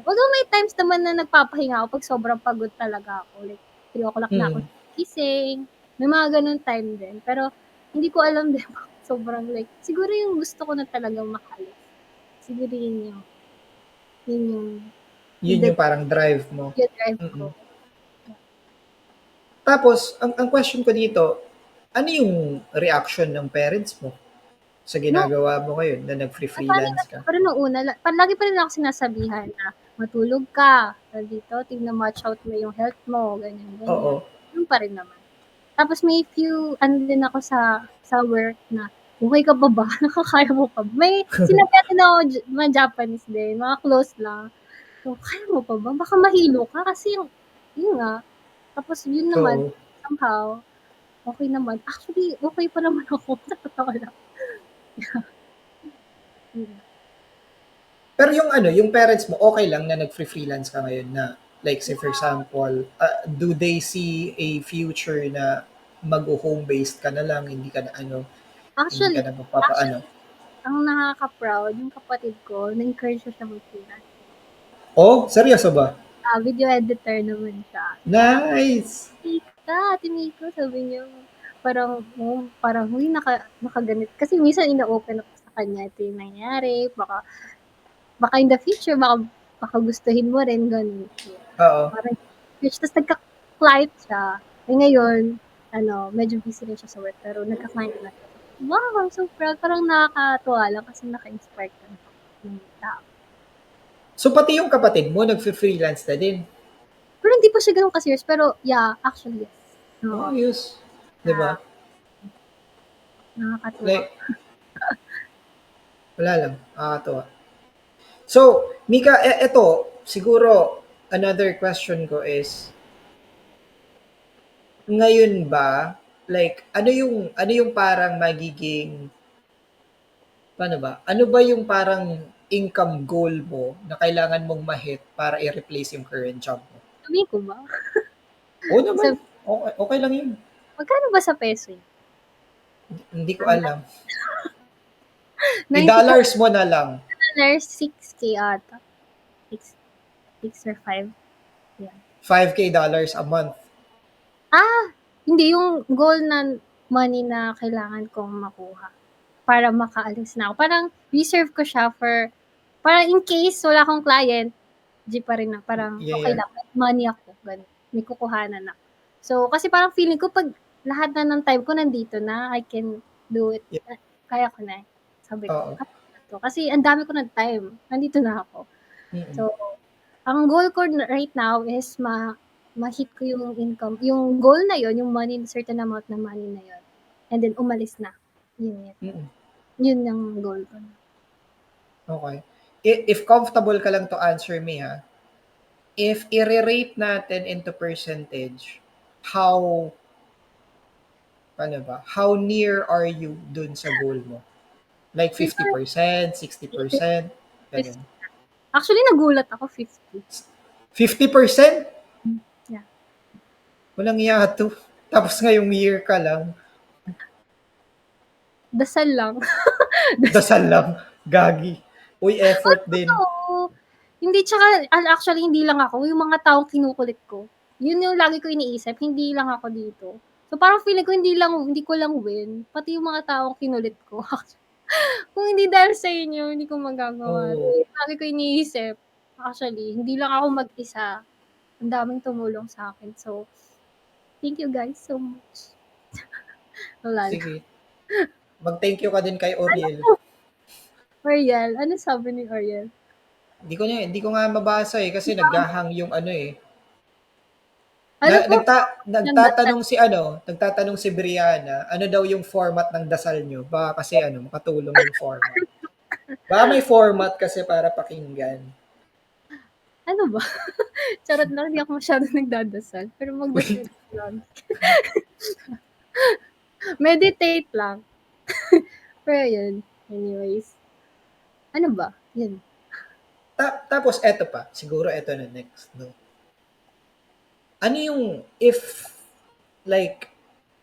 Although may times naman na nagpapahinga ako pag sobrang pagod talaga ako. Like, 3 o'clock na ako Mm. gising. May mga ganun time din. Pero, hindi ko alam din bakit sobrang siguro yung gusto ko na talagang makalis. Siguro yun Yun the yung parang drive mo. drive ko. Mm. Tapos, ang question ko dito, ano yung reaction ng parents mo sa No, ginagawa mo ngayon na funny nag-freelance kasi ka? pero nung una, lagi pa rin ako sinasabihan na matulog ka, dito, tignan watch out mo yung health mo, ganyan, ganyan. Oo. Yun pa rin naman. Tapos may few, din ako sa work na, okay ka pa ba? Nakakaya mo pa ba? May sinabihan din ako, mga Japanese din, mga close lang. So, kaya mo pa ba? Baka mahilo ka kasi yun nga. Tapos yun naman, Oo. somehow, okay naman. Actually, okay pa naman ako. Sa totoo lang. Pero yung ano, yung parents mo, okay lang na nag-freelance ka ngayon na, like, say for example, do they see a future na mag-home based ka na lang, hindi ka na ano, hindi ka Actually, na magpapaano? ang nakaka-proud, yung kapatid ko, na-encourage ko siya mag-freelance. Oh, seryoso ba? Video editor naman siya. Nice! Ate Miko, sabi niya, parang, huy, nakaganit. Kasi minsan ina-open up sa kanya, ito yung nangyari, baka in the future, baka gustuhin mo rin, ganun. So, Oo. parang, tapos nagka-client siya. Eh ngayon, medyo busy rin siya sa work, pero nagka-client na siya. Wow, I'm so proud. Parang nakakatuwa lang kasi naka-inspire ka ng tao. So, pati yung kapatid mo, nag-freelance na din? Pero hindi pa siya ganun ka-serious, pero yeah, actually, yes. Oh, Oo. ayos. Di ba? Nakakatuwa. Like, wala lang. Nakakatawa. So, Mika, eto, siguro, another question ko is, ngayon ba, like, ano yung parang magiging, paano ba? Ano ba yung parang income goal mo na kailangan mong ma-hit para i-replace yung current job mo? Sabihin ko ba? Oo naman. Sabi, Okay, okay lang yun. magkano ba sa peso yun? Hindi ko alam. $90 I-dollars mo na lang. 6K ata. 6, 6 or 5. Yeah. $5K a month. Hindi yung goal na money na kailangan kong makuha para makaalis na ako. Parang reserve ko siya parang in case wala akong client, pa rin na parang Yeah, okay yeah. lang, may money ako, ganun. May kukuhanan ako. So, kasi parang feeling ko pag lahat na ng time ko nandito na, I can do it. Yeah. Kaya ko na. Sabi ko, Oo. kaya ko na to. Kasi ang dami ko ng time. Nandito na ako. Mm-mm. So, ang goal ko right now is ma-hit ko yung income. Yung goal na yon, yung money, certain amount na money na yon. And then, umalis na. Yun. Mm-mm. Yun yung goal ko. Okay. If comfortable ka lang to answer me, ha, if i-rate natin into percentage, how, paano ba? How near are you dun sa goal mo? Like Siguro, 50%, 60%, ganun. actually, nagulat ako, 50. 50%? Yeah. Walang yato. Tapos ngayong year ka lang, Dasal lang. dasal lang, gagi. Uy, Oh, effort din. totoo. Hindi, tsaka, actually, hindi lang ako. Yung mga taong kinukulit ko. Yun yung lagi ko iniisip. Hindi lang ako dito. So, parang feeling ko hindi ko lang win. Pati yung mga taong kinulit ko. Kung hindi dahil sa inyo, hindi ko magagawa. Oh, Lagi ko iniisip. Actually, hindi lang ako mag-isa. Ang daming tumulong sa akin. So, thank you guys so much. Wala lang. sige. Mag-thank you ka din kay Oriel. Ariel, ano sabi ni Ariel? Hindi ko nga mabasa eh kasi naghahang yung ano eh. Ano po ang dasal? Nagtatanong si Brianna, ano daw yung format ng dasal nyo? Baka kasi makatulong yung format. Baka may format kasi para pakinggan. Ano ba? Charot lang, hindi ako masyadong nagdadasal, pero magdasal lang. Meditate lang. Pero yun, anyways. Ano ba? Yun. Tapos eto pa, siguro eto na next, no? Ano yung, like,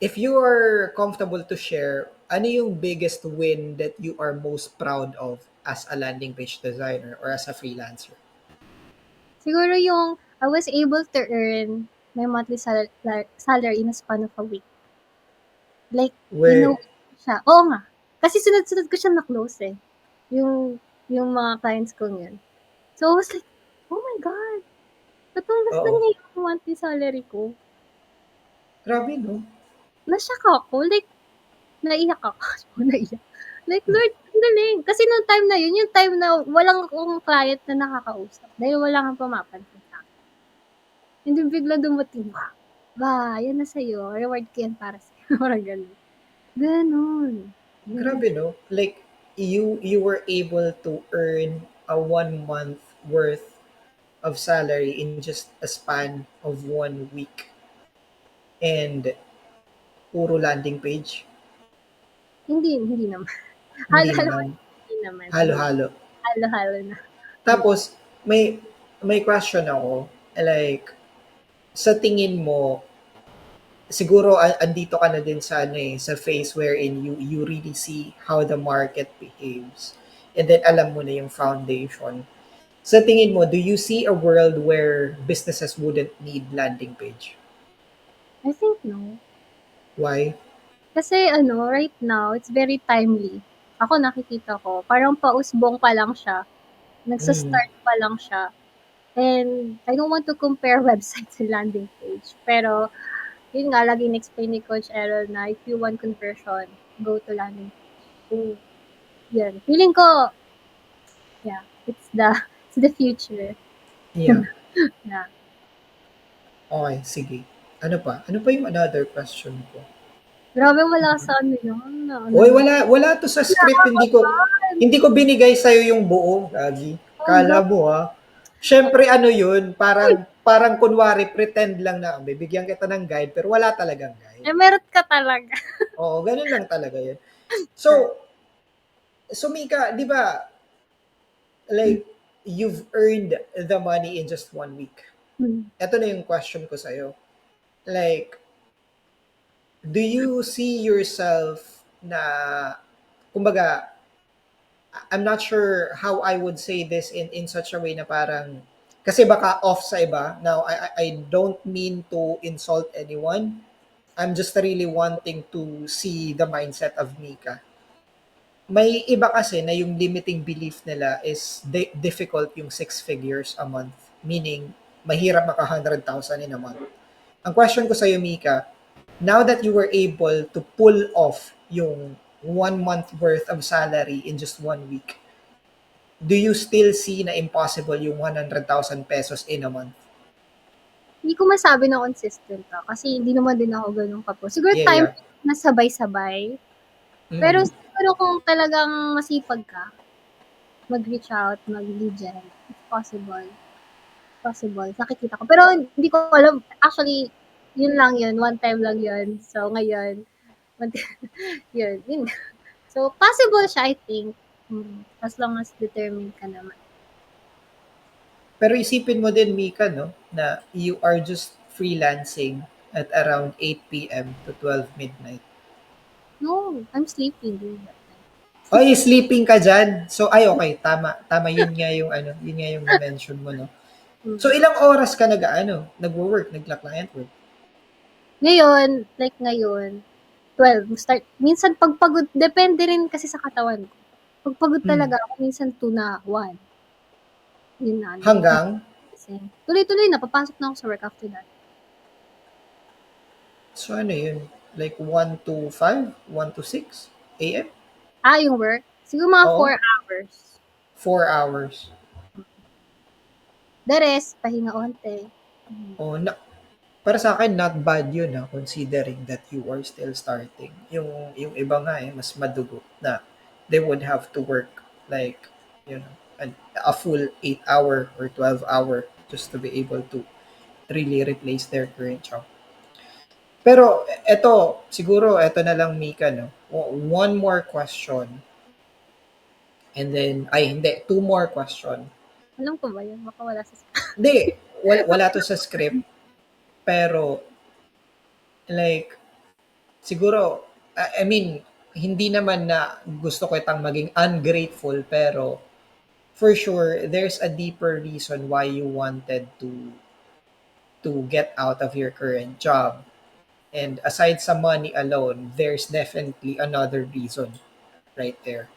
if you are comfortable to share, ano yung biggest win that you are most proud of as a landing page designer or as a freelancer? Siguro yung I was able to earn my monthly salary in a span of a week. Like, Where, siya. Oo nga. Kasi sunod-sunod ko siya na-close eh. Yung mga clients ko yun. So, I was like, oh my God, natumbas na oo, niya yung monthly salary ko. grabe, no? Na-shock ako. Like, naiyak ako. Naiyak. Like, Lord, ang galing. Kasi nung time na yun, yung time na walang akong client na nakakausap. Dahil wala kang pumapansin sa akin. Hindi bigla dumating, ba, yan na sa'yo. Reward ko yan para sa'yo. Parang ganun. Ganun. Grabe, no? Like, you were able to earn a 1 month worth of salary in just a span of 1 week. And puro landing page. Hindi naman. Hindi Halo-halo naman. hindi naman. Halo-halo. Halo-halo na. Tapos, may question ako. Like, sa tingin mo, siguro andito ka na din sa sa phase wherein you really see how the market behaves. And then alam mo na yung foundation. Sa tingin mo, do you see a world where businesses wouldn't need landing page? I think no. Why? Kasi right now, it's very timely. Ako nakikita ko, parang pausbong pa lang siya. Mm. Nagsa-start pa lang siya. And I don't want to compare websites and landing page. Pero, yun nga, lagi in-explain ni Coach Errol na if you want conversion, go to landing page. So, yun. Feeling ko, yeah, it's the future. Yeah. Yeah. Okay, sige. Ano pa? Ano pa yung another question ko? Grabe, wala sa ano yun. Oy, wala to sa script. Hindi ko binigay sa yung buo, Gagi. Oh, Kala God. mo ha. Syempre ano yun, parang kunwari pretend lang na bibigyan kita ng guide pero wala talagang guide. Meron ka talaga. Oo, ganun lang talaga yun. So, Mika, 'di ba, like you've earned the money in just 1 week. Hmm. Ito na yung question ko sa Like, do you see yourself na kumbaga I'm not sure how I would say this in such a way na parang kasi baka off sa iba. Now, I don't mean to insult anyone. I'm just really wanting to see the mindset of Mika. May iba kasi na yung limiting belief nila is difficult yung 6 figures a month. Meaning, mahirap maka 100,000 in a month. Ang question ko sa'yo, Mika, now that you were able to pull off yung 1 month worth of salary in just 1 week, do you still see na impossible yung 100,000 pesos in a month? Hindi ko masabi na consistent kasi hindi naman din ako ganun kapo. Siguro Yeah, time yeah. na sabay-sabay. Pero Mm. siguro kung talagang masipag ka, mag-reach out, mag-lead gen, it's possible. Possible. Nakikita ko. Pero hindi ko alam. Actually, yun lang yun. One time lang yun. So, ngayon, yun. So, possible siya, I think. As long as determined ka naman. Pero isipin mo din, Mika, no, na you are just freelancing at around 8 p.m. to 12 midnight. No, I'm sleeping during that time. Ay, sleeping ka dyan. So, ay, okay, tama. Tama, yun nga yung, yun nga yung na-mention mo, no? So, ilang oras ka nagwo-work, nagla-client work? Ngayon, like ngayon, 12, start. Minsan pagpagod, depende rin kasi sa katawan ko. Pagpagod Hmm. talaga ako, minsan 2 na 1. Yun na. Hanggang? Tuloy-tuloy na, papasok na ako sa work after that. So, ano yun? Like 1 to 5? 1 to 6 a.m.? Yung work? Siguro mga Oo. 4 hours. 4 hours. The rest, pahinga onte. Oh, para sa akin not bad yun, considering that you are still starting. Yung iba nga, mas madugo na they would have to work like, you know, a full 8 hour or 12 hour just to be able to really replace their current job. Pero eto, siguro eto na lang, Mika, no? One more question. And then, ay hindi, two more question. Alam ko ba yun? Baka wala sa Hindi, wala to sa script. Pero, like, siguro, I mean, hindi naman na gusto ko itang maging ungrateful, pero for sure, there's a deeper reason why you wanted to get out of your current job. And aside sa money alone, there's definitely another reason right there.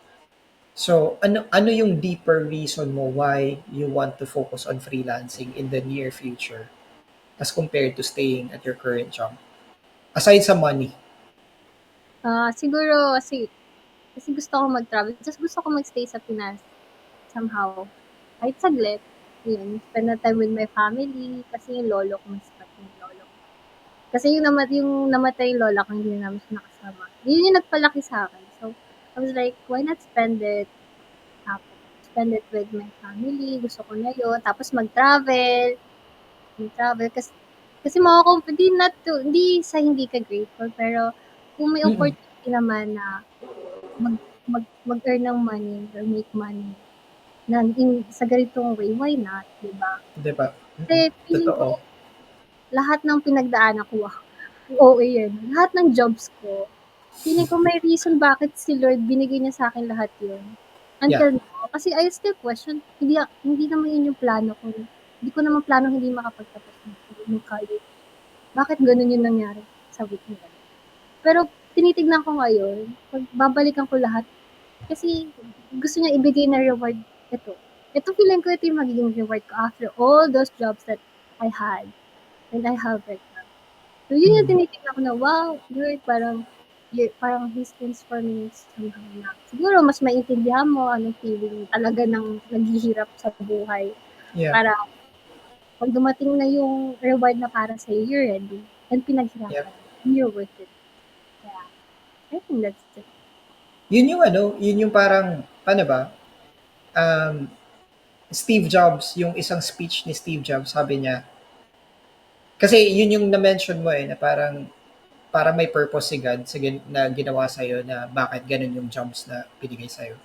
So, ano yung deeper reason mo why you want to focus on freelancing in the near future as compared to staying at your current job? Aside sa money. Siguro kasi gusto ko mag-travel. Just gusto ko mag-stay sa Pinas somehow. Kahit saglit. Yun, spend na time with my family. Kasi yung lolo ko, mas sikat yung lolo ko. Kasi yung namatay yung lola ko, hindi na namin siya nakasama. Yun yung nagpalaki sa akin. So, I was like, why not spend it? Spend it with my family. Gusto ko na yun. Tapos mag-travel. Kasi hindi sa hindi ka grateful, pero kung may Mm-mm. opportunity naman na mag-earn ng money or make money na sa ganitong way, why not, di ba? Di ba? Mm-mm. Kasi feeling ko, Totoo. lahat ng pinagdaanan ko, OA yun, lahat ng jobs ko, feeling ko may reason bakit si Lord binigay niya sa akin lahat yun. Yeah. Until now. Kasi I still question, hindi naman yun yung plano ko. Hindi ko naman plano hindi makapagtapos ng college. Bakit ganun yung nangyari? Sabi ko nila. Pero tinitignan ko ngayon, babalikan ko lahat kasi gusto niya ibigay na reward ito. Ito feeling ko ito yung magiging reward ko after all those jobs that I had and I have right now. So yun yung tinitignan ko na, wow, Lord, parang His things for me somehow na. Siguro mas maintindihan mo anong feeling talaga ng naghihirap sa buhay. Yeah. Para pag dumating na yung reward na para sa iyo, you're ready. And Yeah. pinaghirapan. And you're worth it. Yeah. I think that's it. Yun yung parang, paano ba? Um, Steve Jobs, yung isang speech ni Steve Jobs, sabi niya, kasi yun yung na-mention mo na parang may purpose si God na ginawa sa'yo na bakit ganun yung jobs na binigay sa'yo.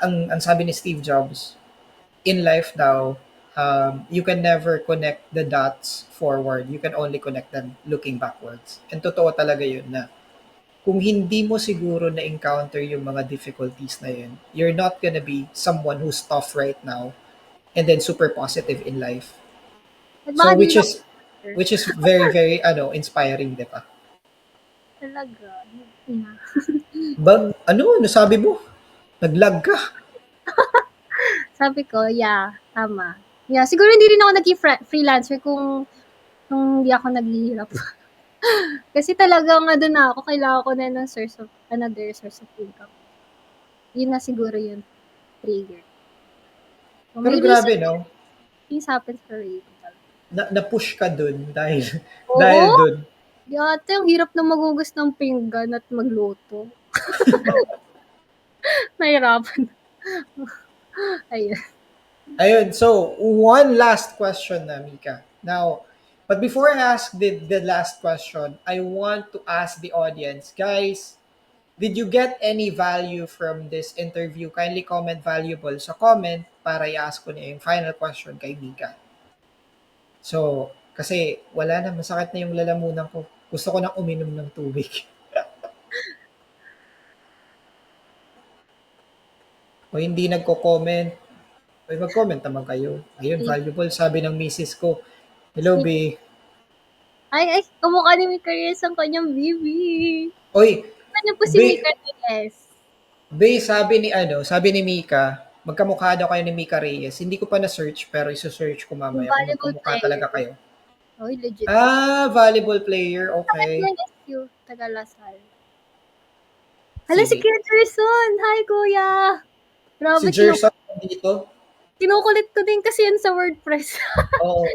Ang sabi ni Steve Jobs, in life daw, you can never connect the dots forward. You can only connect them looking backwards. And totoo talaga yun na kung hindi mo siguro na-encounter yung mga difficulties na yun, you're not gonna be someone who's tough right now and then super positive in life. At baka So di which na is which is very very inspiring, 'di ba? talaga. Yeah. Ano sabi mo? Naglag ka. Sabi ko, yeah, tama. Yeah, siguro hindi rin ako naging freelancer kung hindi ako naghihirap. Kasi talagang ano na ako, kailangan ko na ng another source of income. Yun na siguro yung trigger. So, Pero may reason, grabe, no? things happens for a reason. Na-push ka dun dahil Oo, dahil dun. ate, ang hirap na magugas ng pinggan at magluto. Nahirapan. Ayun. Ayun, so one last question na, Mika. Now, but before I ask the last question, I want to ask the audience, guys, did you get any value from this interview? Kindly comment valuable sa comment para i-ask ko na yung final question kay Mika. So, kasi wala na, masakit na yung lalamunan ko. Gusto ko nang uminom ng tubig. O hindi nagko-comment, o mag-comment naman kayo. Ayun, Sweet. valuable, sabi ng misis ko. Hello, Sweet. be. Ay, kamukha ni Mika Reyes ang kanyang baby. Oy, Ano po si be, Mika Reyes? be, sabi ni Mika, magkamukha daw kayo ni Mika Reyes. Hindi ko pa na-search, pero iso-search ko Yung mamaya kung volleyball magkamukha player. talaga kayo. Oh, legit. Volleyball player, Bakit okay. yung SU, taga Lasal? Hala, si Sige. Kuya Gerson! Hi, Kuya! Si Grabe, Gerson dito. kinukulit ko din kasi yan sa WordPress. Oo,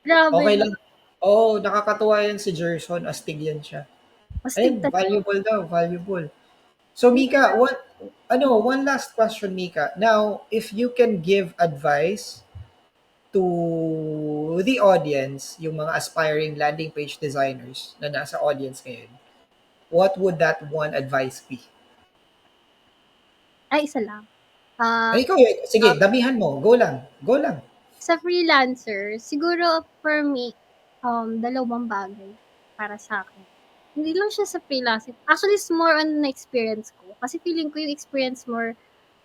Grabe, okay no? lang. Oh, nakakatuwa yan si Gerson, astig yan siya. Astig Ayun, talaga. valuable daw, valuable. So Thank Mika, you. one last question, Mika. Now, if you can give advice to the audience, yung mga aspiring landing page designers na nasa audience ngayon, what would that one advice be? Ay, isa lang. Ay, Ah, ikaw, sige, damihan mo. Go lang. Go lang. sa freelancer, siguro for me, dalawang bagay para sa akin. Hindi lang siya sa freelancing. Actually, it's more on na experience ko. Kasi feeling ko yung experience more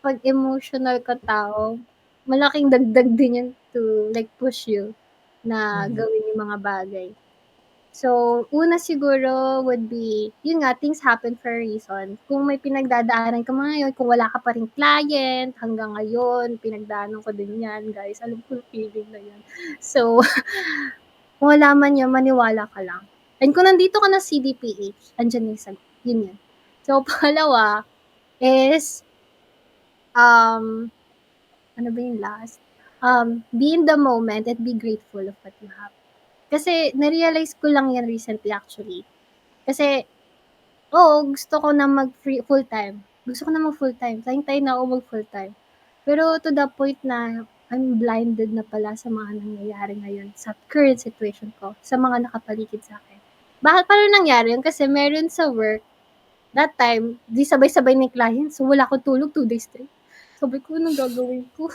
'pag emotional ka tao, malaking dagdag din yun to like push you na Mhm. gawin yung mga bagay. So, una siguro would be, yun nga, things happen for a reason. Kung may pinagdadaanan ka ngayon, kung wala ka pa ring client hanggang ngayon, pinagdaanan ko din yan, guys. Alam ko yung feeling na yan. So, kung wala man yun, maniwala ka lang. And kung nandito ka na CDPH, andyan yung sagot. Yun yun. So, pangalawa is, um, ano ba yung last? Be in the moment and be grateful of what you have. Kasi, na-realize ko lang yan recently actually. Kasi, oo, gusto ko na mag-free full-time. Gusto ko na mag-full-time. Tahing-tahi na ako mag-full-time. Pero to the point na I'm blinded na pala sa mga nangyayari ngayon sa current situation ko, sa mga nakapaligid sa akin. Bakit paano nangyari yun? Kasi meron sa work, that time, di sabay-sabay na yung client. So, wala akong tulog 2 days straight. Sabi ko, anong gagawin ko?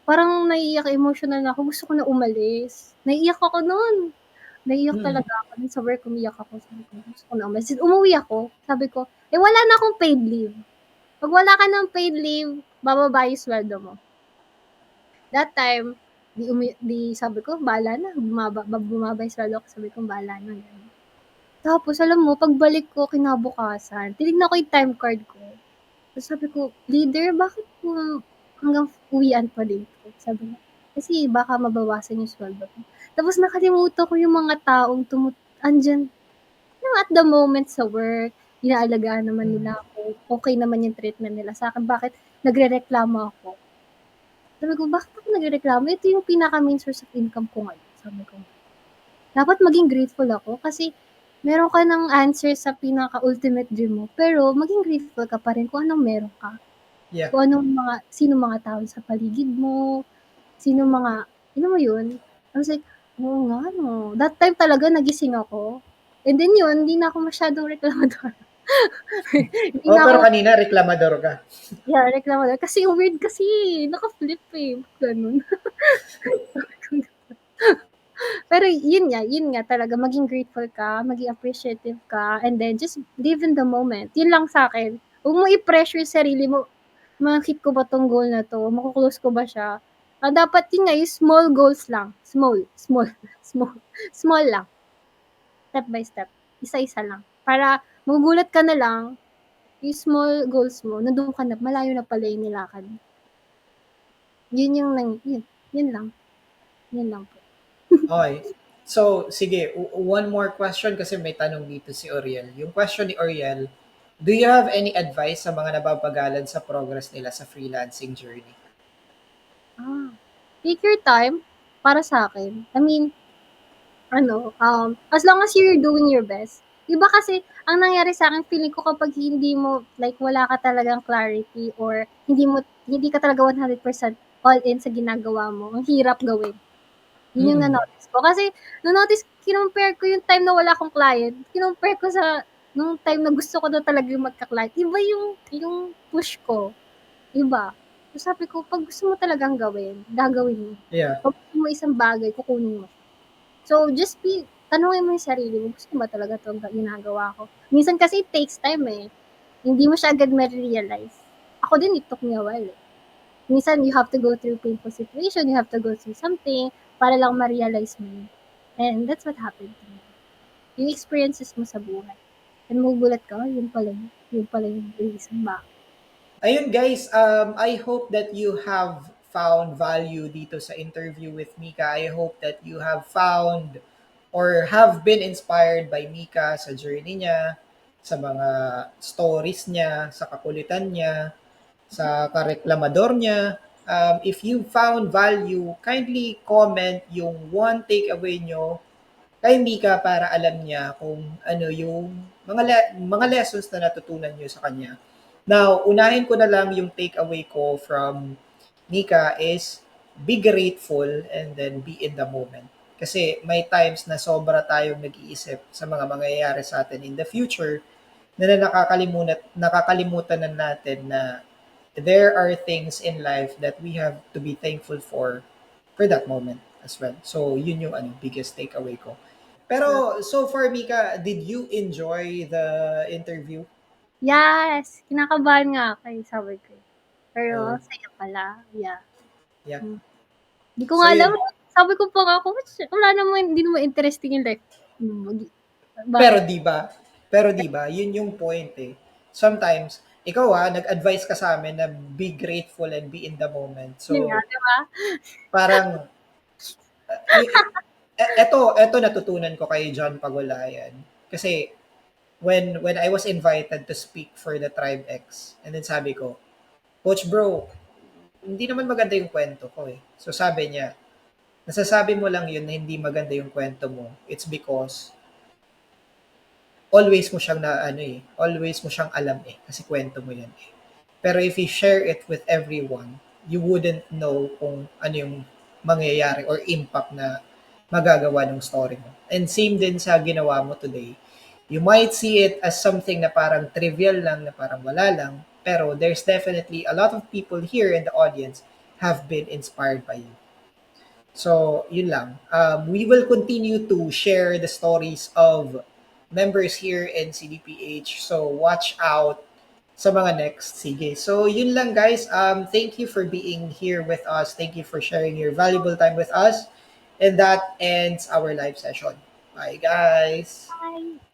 Parang naiiyak, emotional na ako. Gusto ko na umalis. Naiiyak ako noon. Naiiyak Mhm. talaga ako dun sa work, umiyak ako. Sabi ko, gusto ko na umalis. Umuwi ako. Sabi ko, wala na akong paid leave. Pag wala ka ng paid leave, bababa yung sweldo mo. That time, di sabi ko, bahala na. Bumaba yung sweldo ko. Sabi ko, bahala na. Ganun. Tapos, alam mo, pagbalik ko, kinabukasan, tinignan ko yung time card ko. Tapos sabi ko, leader, bakit po hanggang uwian pa dito? Sabi niya, kasi baka mabawasan yung sweldo ko. Tapos nakalimutan ko yung mga taong andyan, at the moment sa work, inaalagaan naman Mhm. nila ako, okay naman yung treatment nila sa akin, bakit nagrereklamo ako? Sabi ko, bakit ako nagrereklamo? Ito yung pinaka-main source of income ko ngayon. Sabi ko, dapat maging grateful ako kasi meron ka ng answer sa pinaka-ultimate dream mo, pero maging grateful ka pa rin kung anong meron ka. Yeah. Kung sino mga tao sa paligid mo, sino mga, mo yun? I was like, oo nga no. That time talaga nagising ako. And then yun, hindi na ako masyadong reklamador. Hindi Oh, na pero ako, kanina reklamador ka. yeah, reklamador. Kasi weird kasi, naka-flip eh. Ganun. Pero yun nga talaga, maging grateful ka, maging appreciative ka, and then just live in the moment. Yun lang sa akin. Huwag mo i-pressure sarili mo, ma-hit ko ba tong goal na to? Makuklose ko ba siya? Dapat yun nga, yung small goals lang. Small, small, small lang. Step by step. Isa-isa lang. Para magugulat ka na lang, yung small goals mo, nandun ka na, malayo na pala yung nilakad. Yun lang. Yun lang po. Okay. So, sige, one more question kasi may tanong dito si Oriel. Yung question ni Oriel, do you have any advice sa mga nababagalan sa progress nila sa freelancing journey? Take your time para sa akin. I mean, as long as you're doing your best. Iba kasi, ang nangyari sa akin, feeling ko kapag hindi mo, like, wala ka talagang clarity or hindi ka talaga 100% all in sa ginagawa mo, ang hirap gawin. Yun yung Mm. na-notice ko. Kasi, na-notice, kinumpare ko yung time na wala akong client, kinumpare ko sa, nung time na gusto ko na talaga yung magka-client. Iba yung push ko. Iba. So, sabi ko, pag gusto mo talagang gawin, gagawin mo. Yeah. Pag gusto mo isang bagay, kukunin mo. So, tanungin mo yung sarili mo, gusto mo ba talaga ito ginagawa ko? Minsan kasi it takes time eh. Hindi mo siya agad ma-realize. Ako din, it took me a while eh. Minsan, you have to go through painful situation, you have to go through something para lang ma-realize mo yun. And that's what happened to me. Yung experiences mo sa buhay. And magugulat ka, yun pala yung reason ba. Ayun guys, I hope that you have found value dito sa interview with Mika. I hope that you have found or have been inspired by Mika sa journey niya, sa mga stories niya, sa kakulitan niya, sa kareklamador niya. If you found value, kindly comment yung one takeaway nyo kay Mika para alam niya kung ano yung mga lessons na natutunan niyo sa kanya. Now, unahin ko na lang yung takeaway ko from Mika is be grateful and then be in the moment. Kasi may times na sobra tayong nag-iisip sa mga mangyayari sa atin in the future na nakakalimutan na natin na there are things in life that we have to be thankful for that moment as well. So, yun yung biggest takeaway ko. Yeah. Pero, so far, Mika, did you enjoy the interview? Yes, kinakabahan nga ako, eh, sabi ko, eh. Pero Oh, saya pala, yeah. yeah. Hmm. Di ko So, nga alam, yun. eh. Sabi ko pa nga kung wala naman, hindi naman interesting yung life. Pero, Bakit? di ba? Pero, di ba? Yun yung point, eh. Sometimes, ikaw nag-advise ka sa amin na be grateful and be in the moment. Yun nga, So, di ba? parang, eto natutunan ko kay John Pagulayan. Kasi, when I was invited to speak for the Tribe X, and then sabi ko, Coach bro, hindi naman maganda yung kwento ko eh. So sabi niya, nasasabi mo lang yun na hindi maganda yung kwento mo. It's because always mo siyang always mo siyang alam eh, kasi kwento mo yan eh. Pero if you share it with everyone, you wouldn't know kung ano yung mangyayari or impact na magagawa ng story mo. And same din sa ginawa mo today. You might see it as something na parang trivial lang, na parang wala lang, pero there's definitely a lot of people here in the audience have been inspired by you. So, yun lang. We will continue to share the stories of members here in CDPH. So, watch out sa mga next. Sige. So, yun lang guys. Thank you for being here with us. Thank you for sharing your valuable time with us. And that ends our live session. Bye guys. Bye.